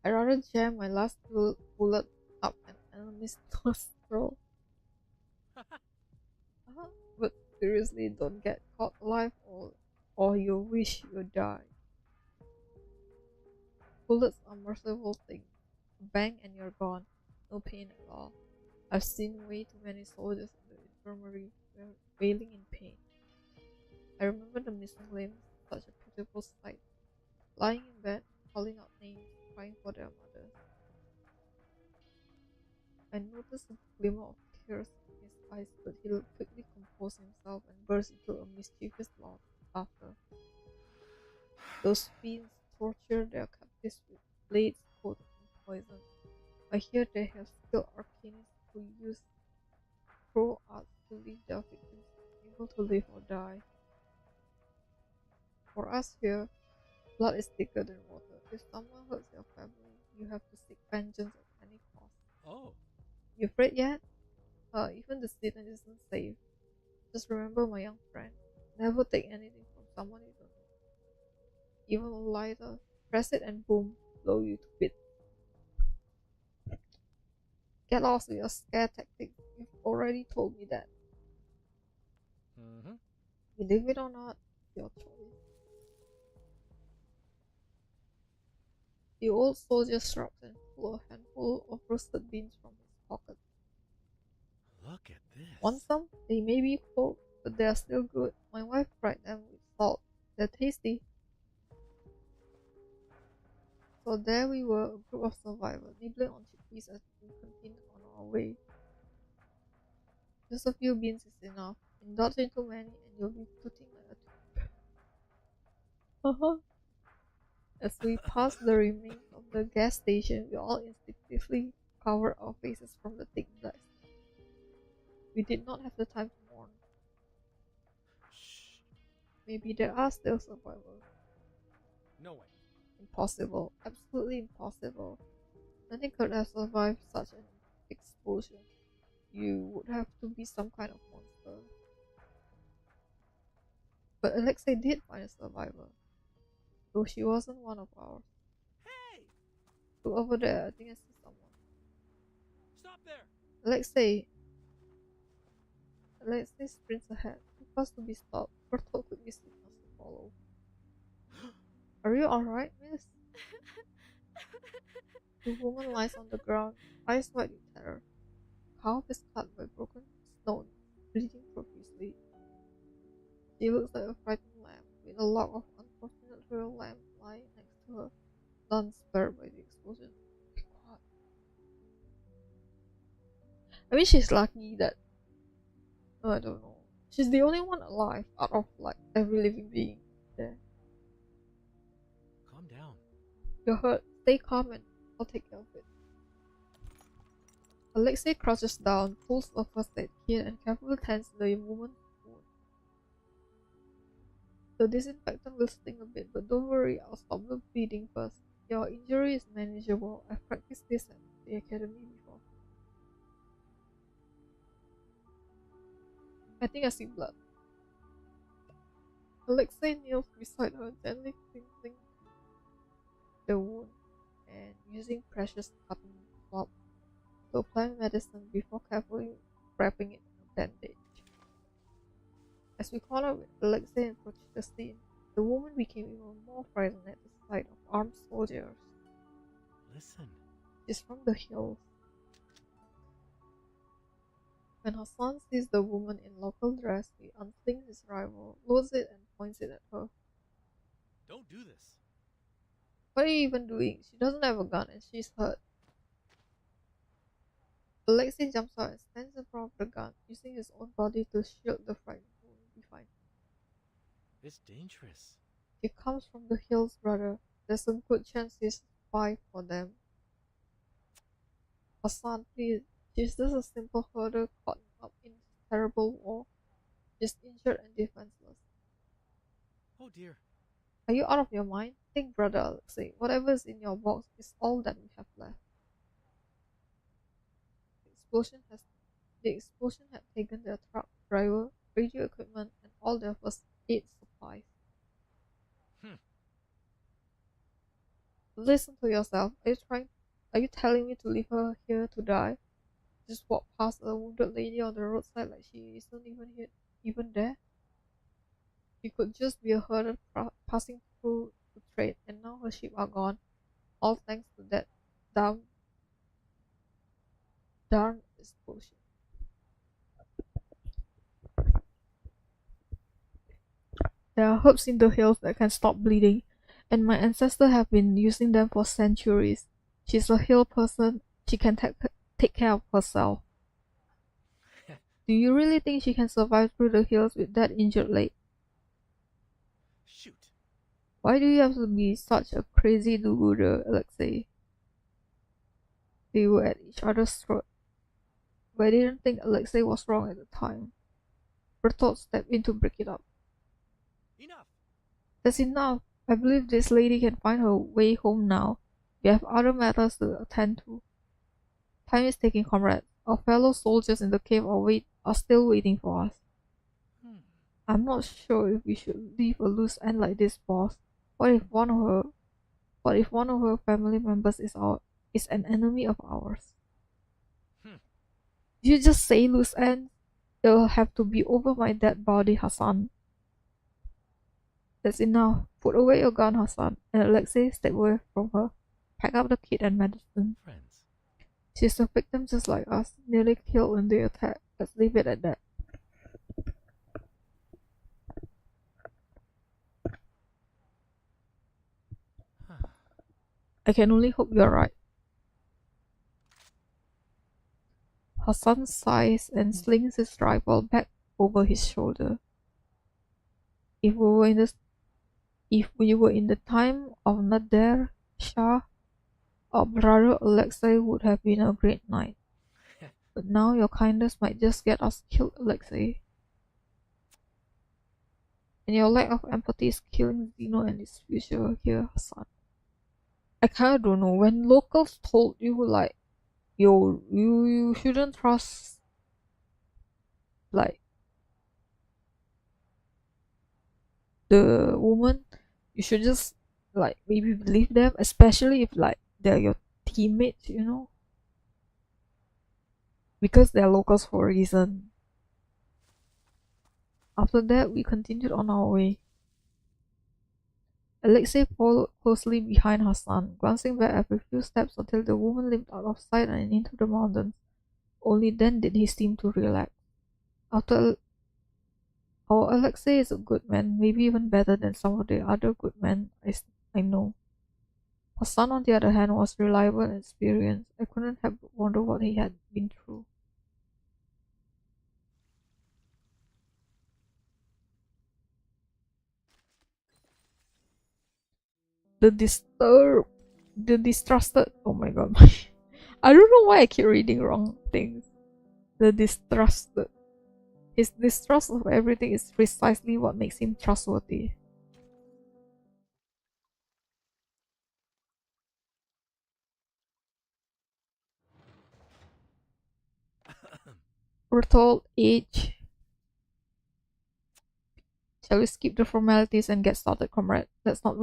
I rather jam my last bullet up an enemy's nostril. But seriously, don't get caught alive or you'll wish you died. Bullets are merciful things. Bang and you're gone. No pain at all. I've seen way too many soldiers in the infirmary wailing in pain. I remember the missing limbs, such a pitiful sight. Lying in bed, calling out names, crying for their mothers. I noticed a glimmer of tears in his eyes, but he quickly composed himself and burst into a mischievous laughter. Those fiends torture their captives with blades coated in poison. I hear they have skilled arcanists who use cruel arts to leave their victims unable to live or die. For us here, blood is thicker than water. If someone hurts your family, you have to seek vengeance at any cost.
Oh.
You afraid yet? Even the city isn't safe. Just remember, my young friend, never take anything from someone you don't know. Even a lighter, press it and boom, blow you to bits. Get lost with your scare tactics. You've already told me that.
Mm-hmm.
Believe it or not, your choice. The old soldier shrugged and pulled a handful of roasted beans from his pocket.
Look at this.
Want some? They may be cold, but they are still good. My wife fried them with salt. They're tasty. So there we were, a group of survivors, nibbling on chickpeas as we continued on our way. Just a few beans is enough. Indulge in too many and you'll be tooting like a tube. As we passed the remains of the gas station, we all instinctively covered our faces from the thick dust. We did not have the time to mourn.
Shh.
Maybe there are still survivors.
No way.
Impossible. Absolutely impossible. Nothing could have survived such an explosion. You would have to be some kind of monster. But Alexei did find a survivor. Though she wasn't one of ours.
Hey!
Look over there, I think I see someone.
Stop there!
Alexei sprints ahead. Too fast to be stopped. Bertolt quickly signals to follow. Are you alright, miss? The woman lies on the ground, eyes wide in terror. Calf is cut by broken stones, bleeding profusely. She looks like a frightened lamb, with a lock of unfortunate real lamb lying next to her, none spared by the explosion. God. I mean, she's lucky that, I don't know, she's the only one alive out of like every living being there.
Calm down.
You're hurt. Stay calm and I'll take care of it. Alexei crouches down, pulls a first aid kit, and carefully tends the woman's wound. The disinfectant will sting a bit, but don't worry, I'll stop the bleeding first. Your injury is manageable. I've practiced this at the academy before. I think I see blood. Alexei kneels beside her, gently cleansing the wound and using precious cotton swab to apply medicine before carefully wrapping it in a bandage. As we caught up with Alexei and approached the scene, the woman became even more frightened at the sight of armed soldiers.
Listen.
She's from the hills. When Hassan sees the woman in local dress, he unslings his rifle, loads it, and points it at her.
Don't do this.
What are you even doing? She doesn't have a gun and she's hurt. Alexei jumps out and stands in front of the gun, using his own body to shield the frightened woman behind.
It's dangerous.
He comes from the hills, brother. There's a good chance he's spy for them. Hassan, please. She's just a simple herder caught up in this terrible war. She's injured and defenseless.
Oh dear.
Are you out of your mind? Think, brother Alexei. Whatever is in your box is all that we have left. The explosion had taken their truck, driver, radio equipment, and all their first aid supplies. Listen to yourself. Are you telling me to leave her here to die? Just walk past a wounded lady on the roadside like she isn't even there? She could just be a herder passing through to trade, and now her sheep are gone. All thanks to that damn darn explosion. There are herbs in the hills that can stop bleeding, and my ancestors have been using them for centuries. She's a hill person. She can take care of herself. Do you really think she can survive through the hills with that injured leg?
Shoot.
Why do you have to be such a crazy do-gooder, Alexei? They were at each other's throat, but I didn't think Alexei was wrong at the time. Bertolt stepped in to break it up.
Enough.
That's enough. I believe this lady can find her way home now. We have other matters to attend to. Time is ticking, comrade. Our fellow soldiers in the cave are still waiting for us. I'm not sure if we should leave a loose end like this, boss. What if one of her family members is an enemy of ours? You just say loose end. It'll have to be over my dead body, Hassan. That's enough. Put away your gun, Hassan. And Alexei, step away from her. Pack up the kit and medicine.
Friends.
She's a victim just like us, nearly killed in the attack. Let's leave it at that. I can only hope you're right. Hassan sighs and slings his rifle back over his shoulder. If we were in the time of Nader Shah, our brother Alexei would have been a great knight. But now your kindness might just get us killed, Alexei. And your lack of empathy is killing Zeno and his future here, Hassan. I kinda don't know. When locals told you like, yo, you shouldn't trust like the woman, you should just like maybe believe them, especially if like they're your teammates, you know? Because they're locals for a reason. After that, we continued on our way. Alexei followed closely behind Hassan, glancing back every few steps until the woman limped out of sight and into the mountains. Only then did he seem to relax. Our Alexei is a good man, maybe even better than some of the other good men I know. Hassan, on the other hand, was reliable and experienced. I couldn't help but wonder what he had been through. The distrusted. Oh my god, I don't know why I keep reading wrong things. The distrusted. His distrust of everything is precisely what makes him trustworthy. We're told age. Shall we skip the formalities and get started, comrade? Let's not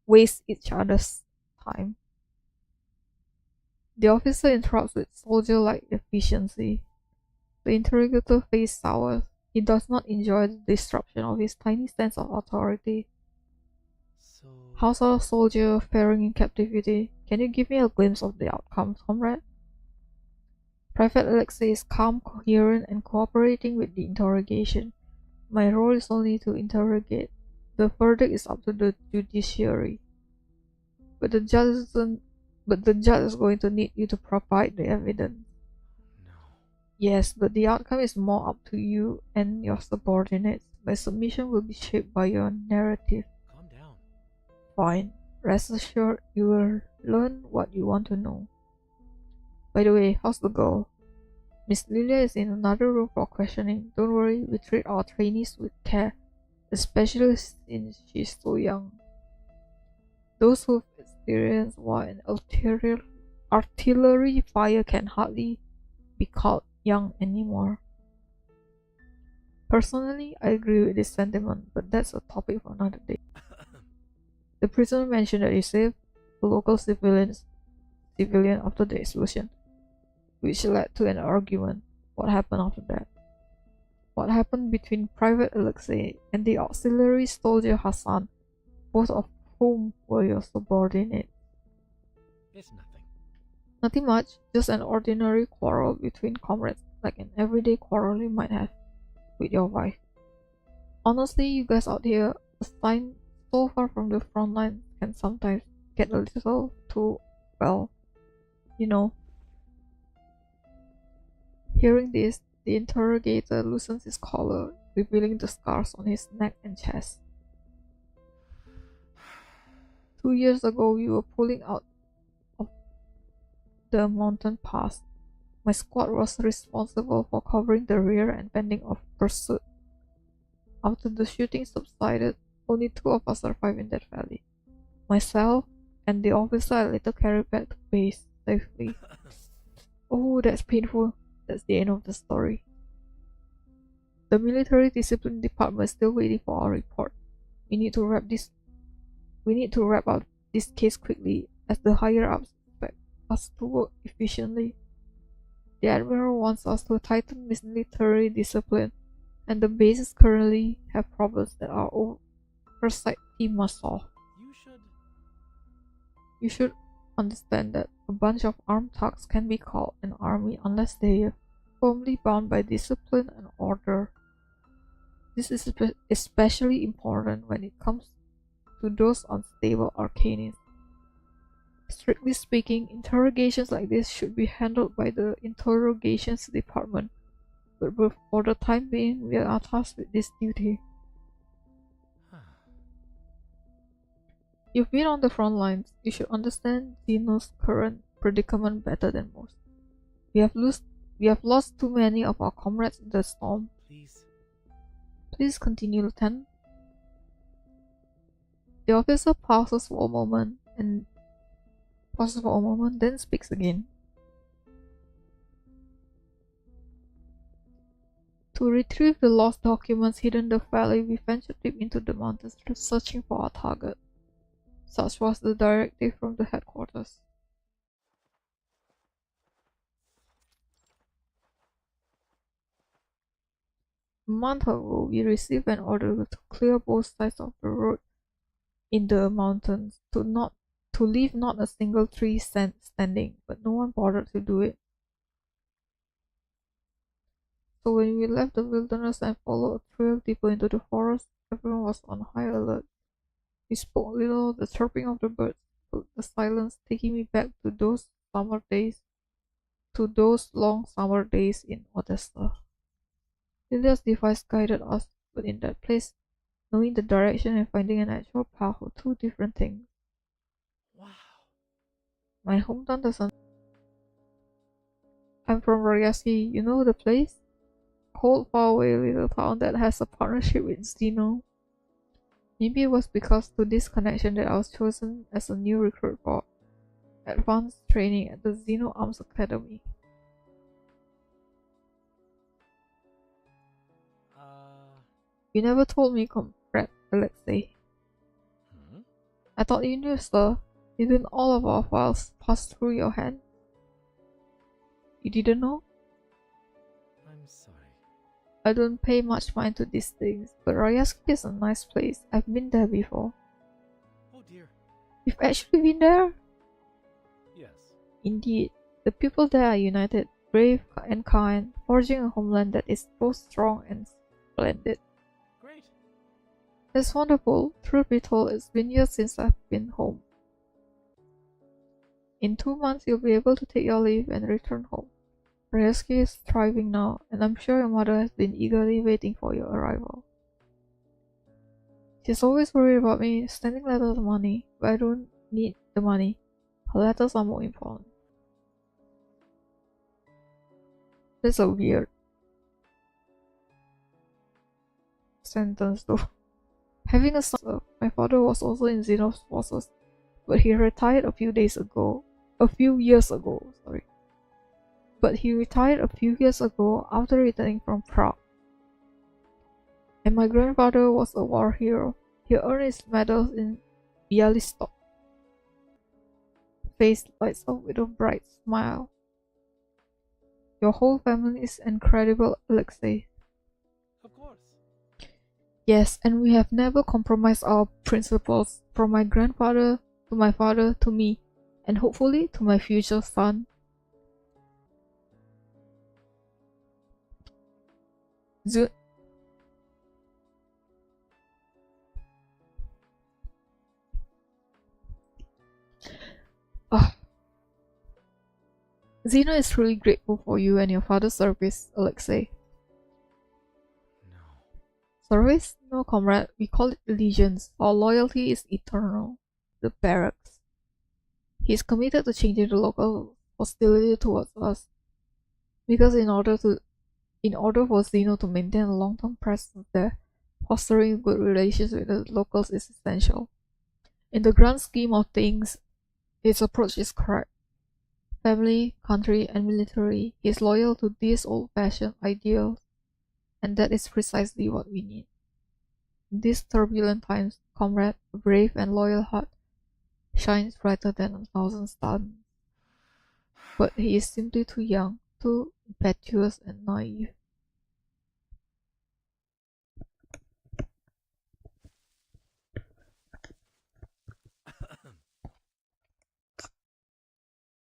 waste each other's time. The officer interrupts with soldier-like efficiency. The interrogator face sours. He does not enjoy the disruption of his tiny sense of authority.
So...
How's our soldier faring in captivity? Can you give me a glimpse of the outcome, comrade? Private Alexei is calm, coherent, and cooperating with the interrogation. My role is only to interrogate. The verdict is up to the judiciary. But the judge is going to need you to provide the evidence.
No.
Yes, but the outcome is more up to you and your subordinates. My submission will be shaped by your narrative.
Calm down.
Fine. Rest assured, you will learn what you want to know. By the way, how's the girl? Miss Lilia is in another room for questioning. Don't worry, we treat our trainees with care, especially since she's so young. Those who've experienced war and artillery fire can hardly be called young anymore. Personally, I agree with this sentiment, but that's a topic for another day. The prisoner mentioned that you saved a local civilian after the explosion, which led to an argument. What happened after that? What happened between Private Alexei and the auxiliary soldier Hassan, both of whom were your subordinates?
It's nothing.
Nothing much, just an ordinary quarrel between comrades, like an everyday quarrel you might have with your wife. Honestly, you guys out here assigned so far from the front line can sometimes get a little too, well, you know. Hearing this, the interrogator loosens his collar, revealing the scars on his neck and chest. 2 years ago, we were pulling out of the mountain pass. My squad was responsible for covering the rear and fending off pursuit. After the shooting subsided, only 2 of us survived in that valley. Myself and the officer I later carried back to base safely. Oh, that's painful. That's the end of the story. The military discipline department is still waiting for our report. We need to wrap up this case quickly, as the higher ups expect us to work efficiently. The admiral wants us to tighten military discipline, and the bases currently have problems that our oversight team must solve. You should understand that a bunch of armed thugs can be called an army unless they are firmly bound by discipline and order. This is especially important when it comes to those unstable Arcanians. Strictly speaking, interrogations like this should be handled by the interrogations department, but for the time being, we are tasked with this duty. You've been on the front lines. You should understand Zeno's current predicament better than most. We have lost too many of our comrades in the storm. Please continue, Lieutenant. The officer pauses for a moment, then speaks again. To retrieve the lost documents hidden in the valley, we ventured deep into the mountains searching for our target. Such was the directive from the headquarters. A month ago, we received an order to clear both sides of the road in the mountains, to leave not a single tree standing, but no one bothered to do it. So when we left the wilderness and followed a trail deeper into the forest, everyone was on high alert. We spoke little, the chirping of the birds filled the silence, taking me back to those long summer days in Odessa. Lilia's device guided us, but in that place, knowing the direction and finding an actual path were two different things.
Wow.
My hometown doesn't. I'm from Royaski, you know the place? Cold, faraway little town that has a partnership with Zeno. Maybe it was because to this connection that I was chosen as a new recruit for advanced training at the Zeno Arms Academy. You never told me, Comrade Alexei. I thought you knew, sir. Didn't all of our files pass through your hand? You didn't know?
I'm sorry.
I don't pay much mind to these things, but Royaski is a nice place. I've been there before.
Oh dear.
You've actually been there?
Yes.
Indeed. The people there are united, brave and kind, forging a homeland that is both strong and splendid.
Great.
That's wonderful. Truth be told, it's been years since I've been home. In 2 months, you'll be able to take your leave and return home. Royaski is thriving now, and I'm sure your mother has been eagerly waiting for your arrival. She's always worried about me sending letters of money, but I don't need the money. Her letters are more important. That's a weird sentence though. Having a son, my father was also in Zeno's forces, but he retired a few years ago, after returning from Prague. And my grandfather was a war hero. He earned his medals in Bialystok. face lights up with a bright smile. Your whole family is incredible, Alexei.
Of course.
Yes, and we have never compromised our principles, from my grandfather to my father to me, and hopefully to my future son. Zu- Ah, Zeno is truly grateful for you and your father's service, Alexei.
No.
Service? No, comrade. We call it allegiance. Our loyalty is eternal. The barracks. He is committed to changing the local hostility towards us. Because in order for Zeno to maintain a long-term presence there, fostering good relations with the locals is essential. In the grand scheme of things, his approach is correct. Family, country, and military, he is loyal to these old-fashioned ideals, and that is precisely what we need. In these turbulent times, comrade, a brave and loyal heart shines brighter than 1,000 stars. But he is simply too young, too impetuous and naive.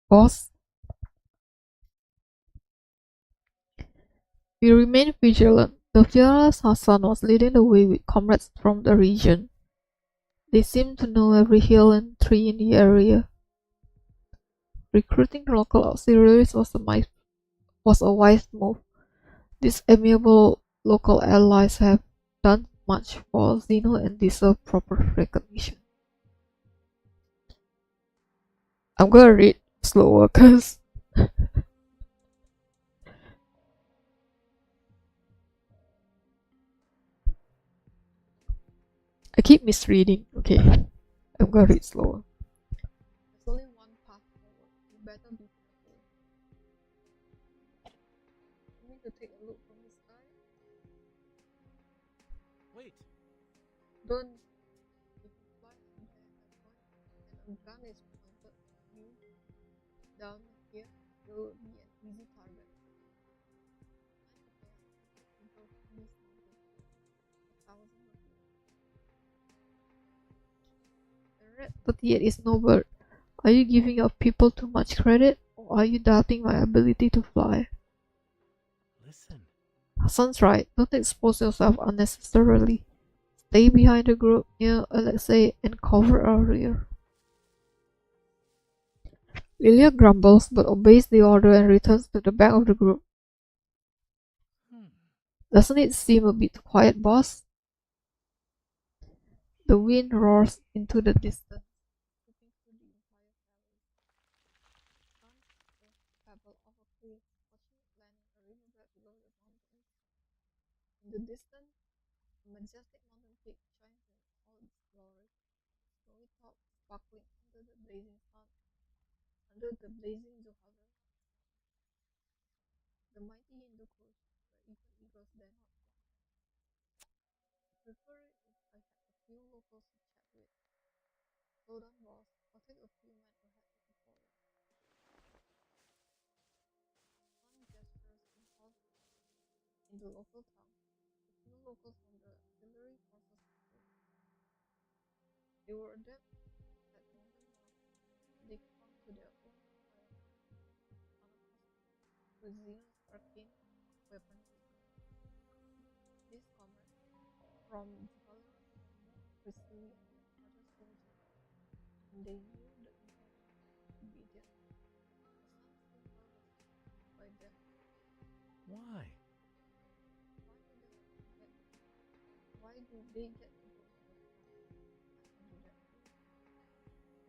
Boss, we remain vigilant. The fearless Hassan was leading the way with comrades from the region. They seemed to know every hill and tree in the area. Recruiting local auxiliaries was a wise move. These amiable local allies have done much for Zeno and deserve proper recognition. I'm gonna read slower because I keep misreading. Okay, I'm gonna read slower. There's only one path forward. You better be careful. You need to take a look from the sky.
Wait.
Don't. If you fly from there at point and a gun is pointed at you down here, you'll be an easy target. Red 38 is no bird. Are you giving your people too much credit, or are you doubting my ability to fly?
Listen.
Hassan's right. Don't expose yourself unnecessarily. Stay behind the group near Alexei and cover our rear. Lilia grumbles but obeys the order and returns to the back of the group. Doesn't it seem a bit quiet, boss? The wind roars into the distance, sweeping through the entire valley. Sun the pebble of a cliff, watching it land in a riverbed below the mountains. In the distance, a majestic mountain peak shines in all its glory, snowy top sparkling under the blazing sun, under the blazing Juhalerat. The mighty Hindu coast, where even eagles dare not fly. Prefer it if I had a few locals to chat with. Slow down, boss. I'll take a few men ahead of you forward. Sun gestures and calls in the local tongue. A few locals from the auxiliary forces approach. They were adept at mountain warfare. They clung to their own firearms, unaccustomed to Zeno's arcane weaponry. These comrades from Juhalerat were more resilient than other soldiers, and they knew the importance of obedience. The sun seemed nervous by them.
Why?
Why do they get to go so far? I can do that too.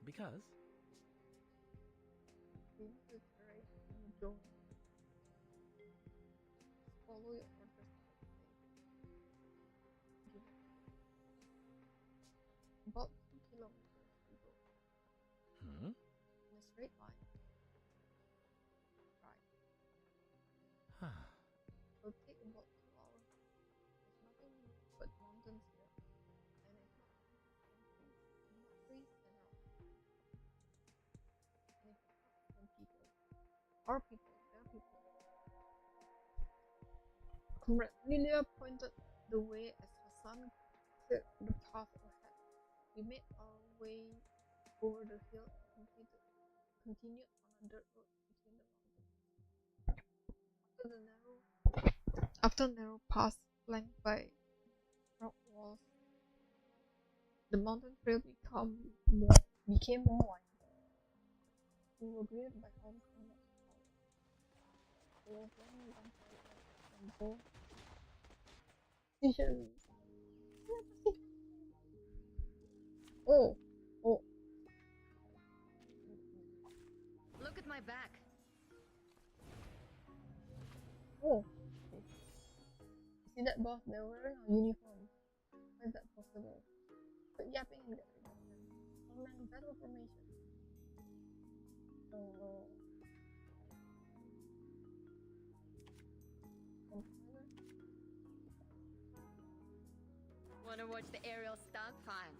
Because?
They need to trade and you don't. Follow your orders, Alexei. Give it about 2 kilometers to go. In a straight line. Right. It'll take about 2 hours. There's nothing but mountains here. And it's not trees and trees and rocks. Comrade Lilia pointed the way as Hassan cleared the path ahead. We made our way over the hill and continued on a dirt road between the mountains. After a narrow pass flanked by rock walls, the mountain trail became more winding. We were greeted by armed comrades. They were wearing gunfire and bow. Oh, oh.
Look at my back.
Oh. Okay. See that, boss? They're wearing a uniform. How is that possible? Quit yapping and get rid of them. All men battle formation. Oh.
Wanna watch the aerial stunt? Fine.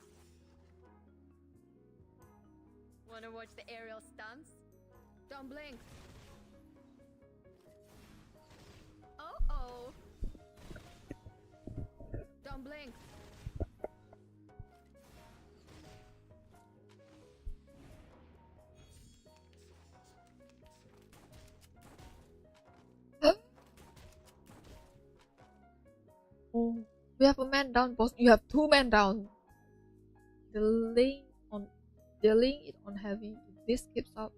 Wanna watch the aerial stunts? Don't blink. Oh. Don't blink.
Oh, we have a man down, boss. You have 2 men down. They're laying it on heavy. If this keeps up,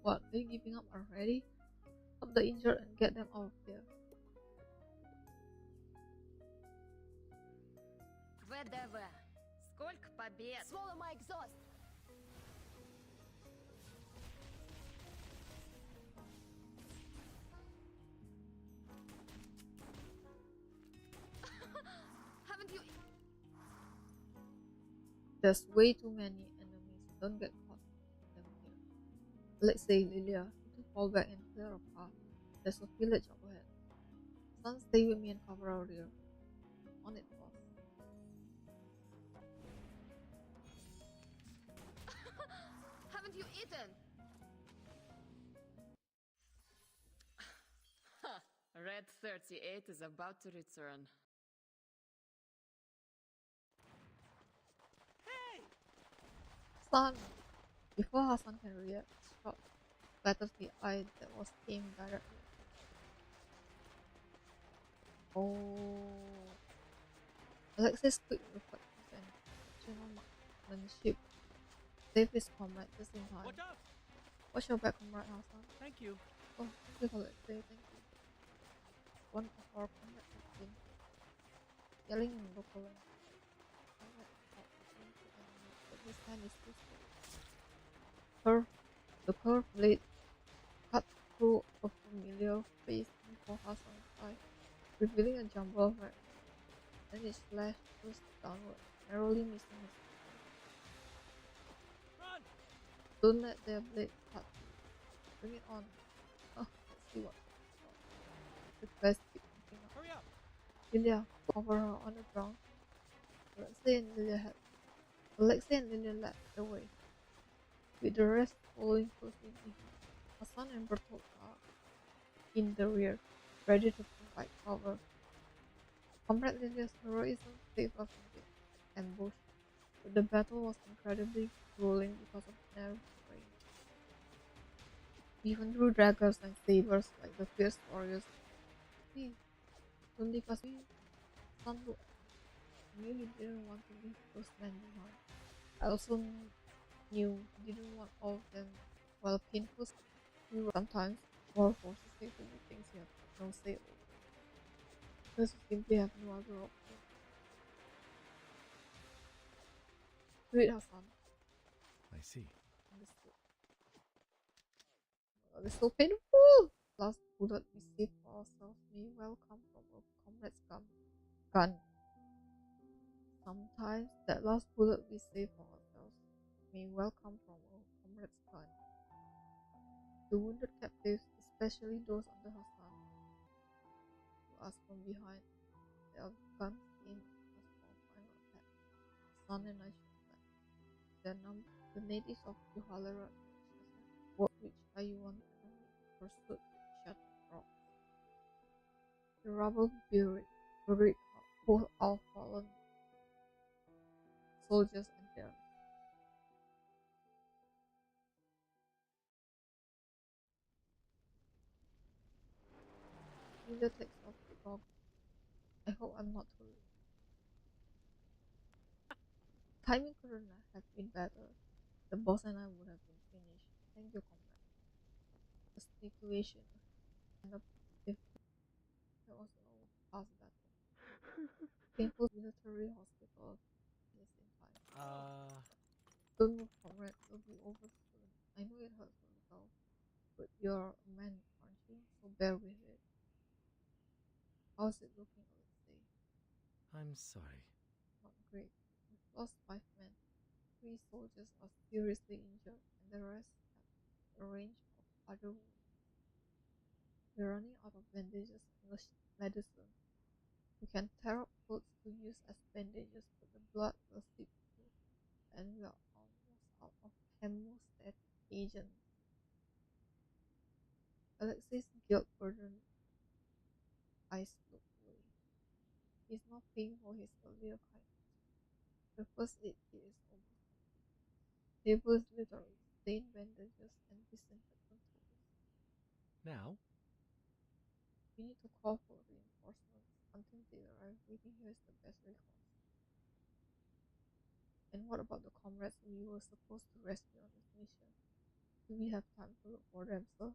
what? Are you giving up already? Help the injured and get them out of here.
ВДВ. Сколько побед? Swallow my exhaust. Haven't you?
There's way too many enemies. Don't get caught in them here. Let's say Lilia, to fall back and clear a path. There's a village up ahead. Son, stay with me and cover our rear. On it, boss.
Haven't you eaten? Red 38 is about to return.
Son! Before Hassan can react, shot batters the eye that was aimed directly. Oh. Alexis quick reflexes and general marksmanship saved his comrade just in time.
Watch out!
Watch your back, comrade Hassan.
Thank you.
Oh, thank you, Alexis. Thank you. One of our comrades has been yelling in local language. But his hand is too slow. The curved blade cut through a familiar face before Hassan's eye, revealing a jumble of red. Then it slashed first downward, narrowly missing his eye.
Run!
Don't let their blade cut you. Bring it on. Oh, let's see what. The quest keeps picking up.
Hurry up!
Lilia, cover her on the ground. Alexei and Lilia led the way, with the rest following closely behind. Hassan and Bertolt are in the rear, ready to provide cover. Comrade Lilia's heroism saved us from being ambushed, but the battle was incredibly grueling because of narrow range. Even through daggers and sabers like the fierce warriors, don't leave us. Son looked at me. Knew he didn't want to leave those men behind. I also knew he didn't want all of them. While painful, sometimes war forces say to do things you have no say over, because you simply have no other option. Read Hassan.
I see.
Understood. Oh, it's so painful. Last bullet we saved for ourselves may well come from a comrade's gun. Sometimes that last bullet we save for ourselves may well come from a comrade's gun. The wounded captives, especially those under Hassan, to us from behind, their guns aimed at us for a final attack. Hassan and I shot back. The natives of Juhalerat, which are you on pursuit shattered rocks. The rubble buried both our fallen soldiers and theirs. Neither takes off the dog. I hope I'm not too late. Timing couldn't have been better. The boss and I would have been finished. Thank you, comrade. The situation ended up if there was no past battle. Painful military hospital is in time. Don't move, comrade. It'll be over soon. I know it hurts a little, but you're a man, aren't you? So bear with it. How's it looking, Alexei?
I'm sorry.
Not great. We've lost 5 men. 3 soldiers are seriously injured, and the rest have a range of other wounds. We're running out of bandages and medicine. We can tear up clothes to use as bandages, but the blood will seep through, and we are almost out of hemostatic agent. Alexei's guilt-burdened eyes look away. He's not paying for his earlier kindness. The first aid kit is almost complete. Table is literally stained bandages and disinfectant tools.
Now?
We need to call for reinforcements. Until they arrive, waiting here is the best recourse. And what about the comrades we were supposed to rescue on this mission? Do we have time to look for them, sir?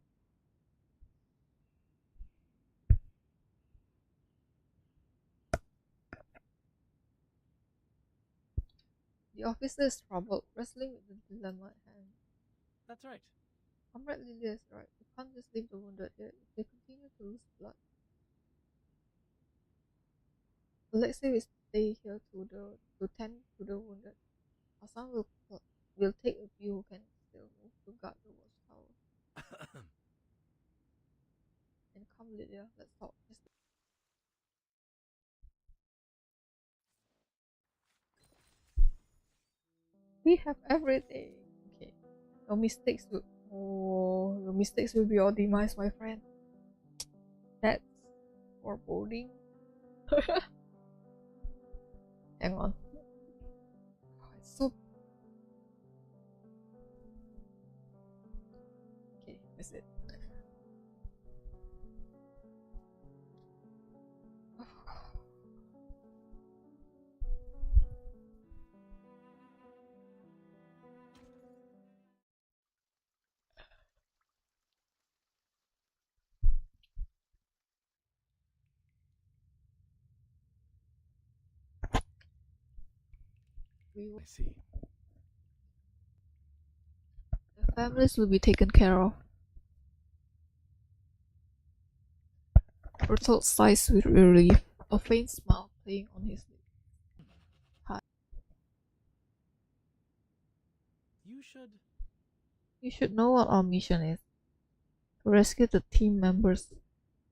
The officer is troubled, wrestling with the dilemma at hand.
That's right.
Comrade Lilia is right. We can't just leave the wounded here. If they continue to lose blood, let's say we stay here to tend to the wounded. Hassan will take a few who can still move to guard the watchtower. And come, Lydia, let's talk. We have everything. Okay. Your mistakes will be your demise, my friend. That's foreboding. Hang on. It's so. Okay, that's it.
I see.
The families will be taken care of. Bertolt sighs with relief, a faint smile playing on his lips. Hi. You should know what our mission is. To rescue the team members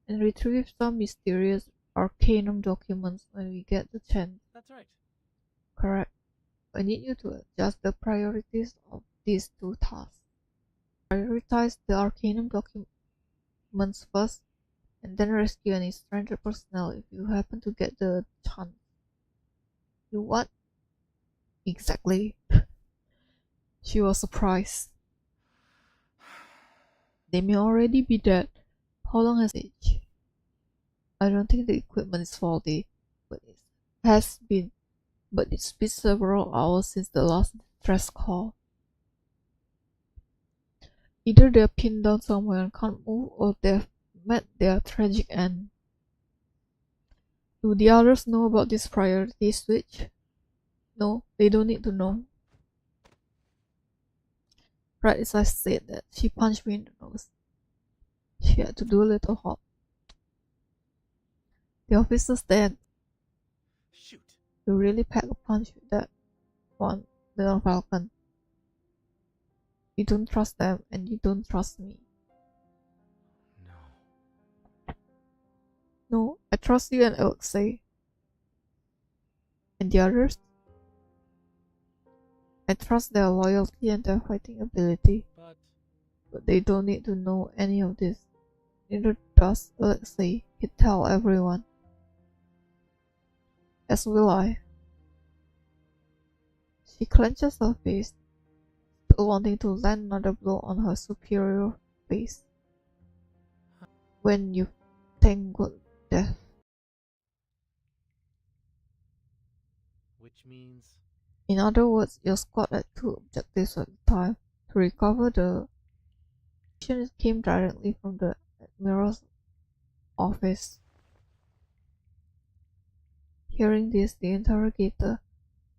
and retrieve some mysterious Arcanum documents when we get the chance.
That's right.
Correct. I need you to adjust the priorities of these 2 tasks. Prioritize the Arcanum documents first, and then rescue any stranded personnel if you happen to get the chance. You what? Exactly. She was surprised. They may already be dead. How long has it been? I don't think the equipment is faulty, but it's been several hours since the last distress call. Either they're pinned down somewhere and can't move, or they've met their tragic end. Do the others know about this priority switch? No, they don't need to know. Right as I said that, she punched me in the nose. She had to do a little hop. The officer's dead.
Shoot.
You really pack a punch with that one, little falcon. You don't trust them, and you don't trust me.
No.
No, I trust you and Alexei. And the others? I trust their loyalty and their fighting ability. But they don't need to know any of this. Neither does Alexei. he'd tell everyone. As will I. She clenches her fist, still wanting to land another blow on her superior face. When you tangled death.
Which means
In other words, your squad had two objectives at the time: to recover the mission came directly from the Admiral's office. Hearing this, the interrogator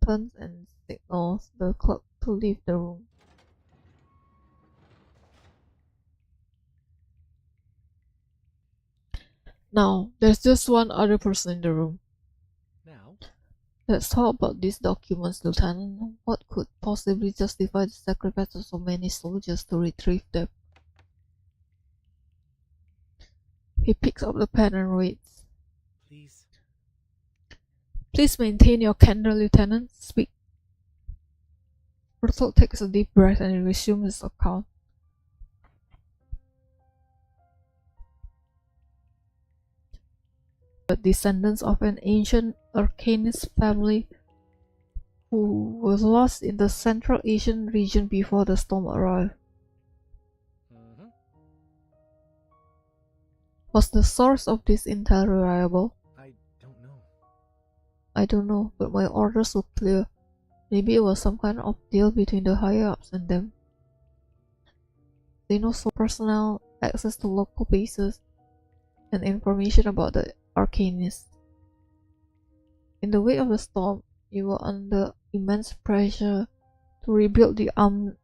turns and signals the clerk to leave the room. Now, there's just one other person in the room.
now.
Let's talk about these documents, Lieutenant. What could possibly justify the sacrifice of so many soldiers to retrieve them? He picks up the pen and reads.
Please.
Please maintain your candor, Lieutenant. Speak. Bertolt takes a deep breath and resumes his account. The descendants of an ancient Arcanist family who was lost in the Central Asian region before the storm arrived. Was the source of this intel reliable?
I don't know.
I don't know, but my orders were clear. Maybe it was some kind of deal between the higher-ups and them. Zeno saw personnel, access to local bases, and information about the Arcanists. In the wake of the storm, you were under immense pressure to rebuild the armed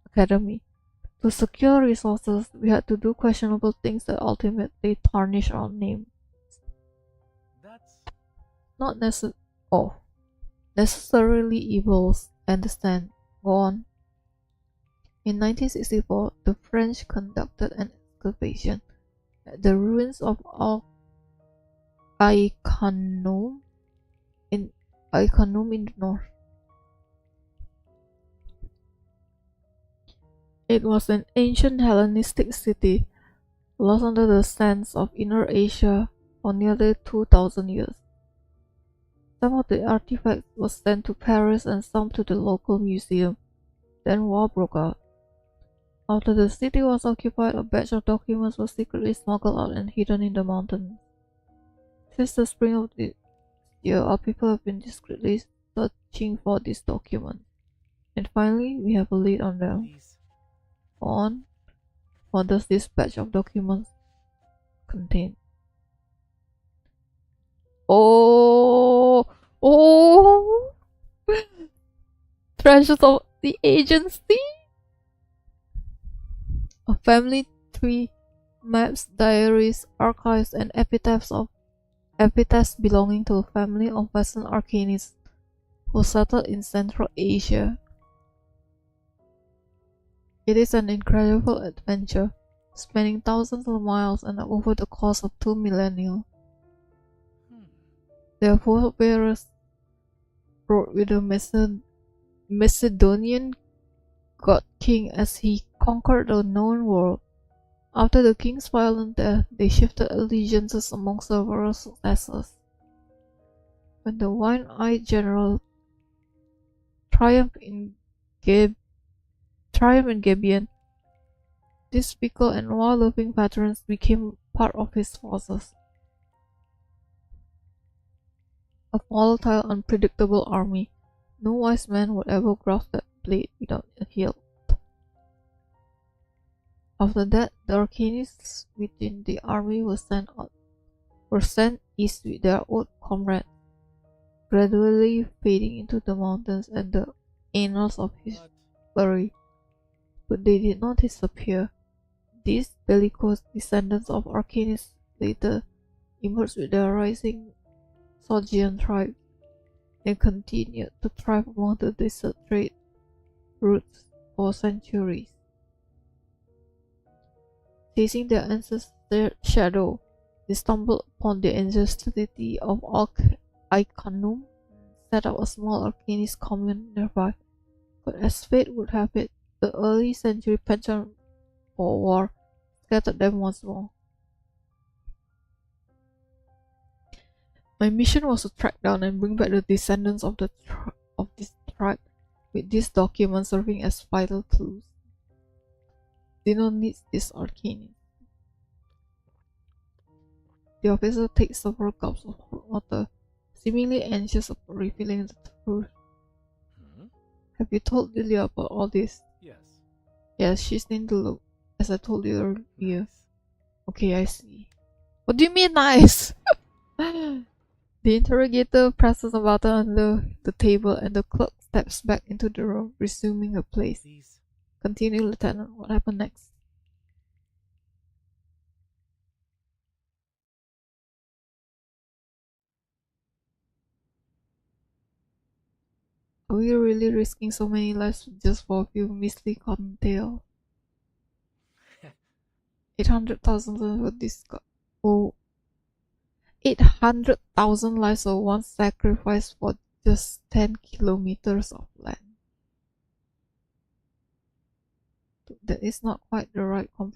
academy. To secure resources, we had to do questionable things that ultimately tarnish our name.
That's
Not necessarily evils, understand. Go on. In 1964, the French conducted an excavation at the ruins of Icannum in the north. It was an ancient Hellenistic city, lost under the sands of Inner Asia for nearly 2,000 years. Some of the artifacts were sent to Paris and some to the local museum. Then war broke out. After the city was occupied, a batch of documents was secretly smuggled out and hidden in the mountains. Since the spring of this year, our people have been discreetly searching for these documents. And finally, we have a lead on them.
please.
On. What does this batch of documents contain? Oh! Treasures of the agency? A family tree, maps, diaries, archives, and epitaphs belonging to a family of Western Arcanists who settled in Central Asia. It is an incredible adventure, spanning thousands of miles and over the course of 2 millennia. Their forebears rode with the Macedonian god king as he conquered the known world. After the king's violent death, they shifted allegiances among several successors. When the wine-eyed general triumphed in Gabion, these fickle and war-loving veterans became part of his forces. A volatile, unpredictable army. No wise man would ever grasp that blade without a hilt. After that, the Arcanists within the army were sent east with their old comrades, gradually fading into the mountains and the annals of history. But they did not disappear. These bellicose descendants of Arcanists later emerged with their rising Sogian tribes and continued to thrive among the desert trade routes for centuries. Chasing their ancestors' shadow, they stumbled upon the ancestral city of Icannum and set up a small Arcanist commune nearby. But as fate would have it, the early century penchant for war scattered them once more. My mission was to track down and bring back the descendants of this tribe, with these documents serving as vital clues. Zeno needs this arcane. The officer takes several gulps of water, seemingly anxious about revealing the truth. Have you told Lilia about all this?
Yes.
Yes, she's in the loop, as I told you earlier.
Nice.
Okay, I see. What do you mean nice? The interrogator presses a button under the table and the clerk steps back into the room, resuming her place.
Please.
Continue, Lieutenant. What happened next? Are we really risking so many lives just for a few measly cottontail? 800,000 for this guy. Oh. 800,000 lives were once sacrificed for just 10 kilometers of land. That is not quite the right comparison.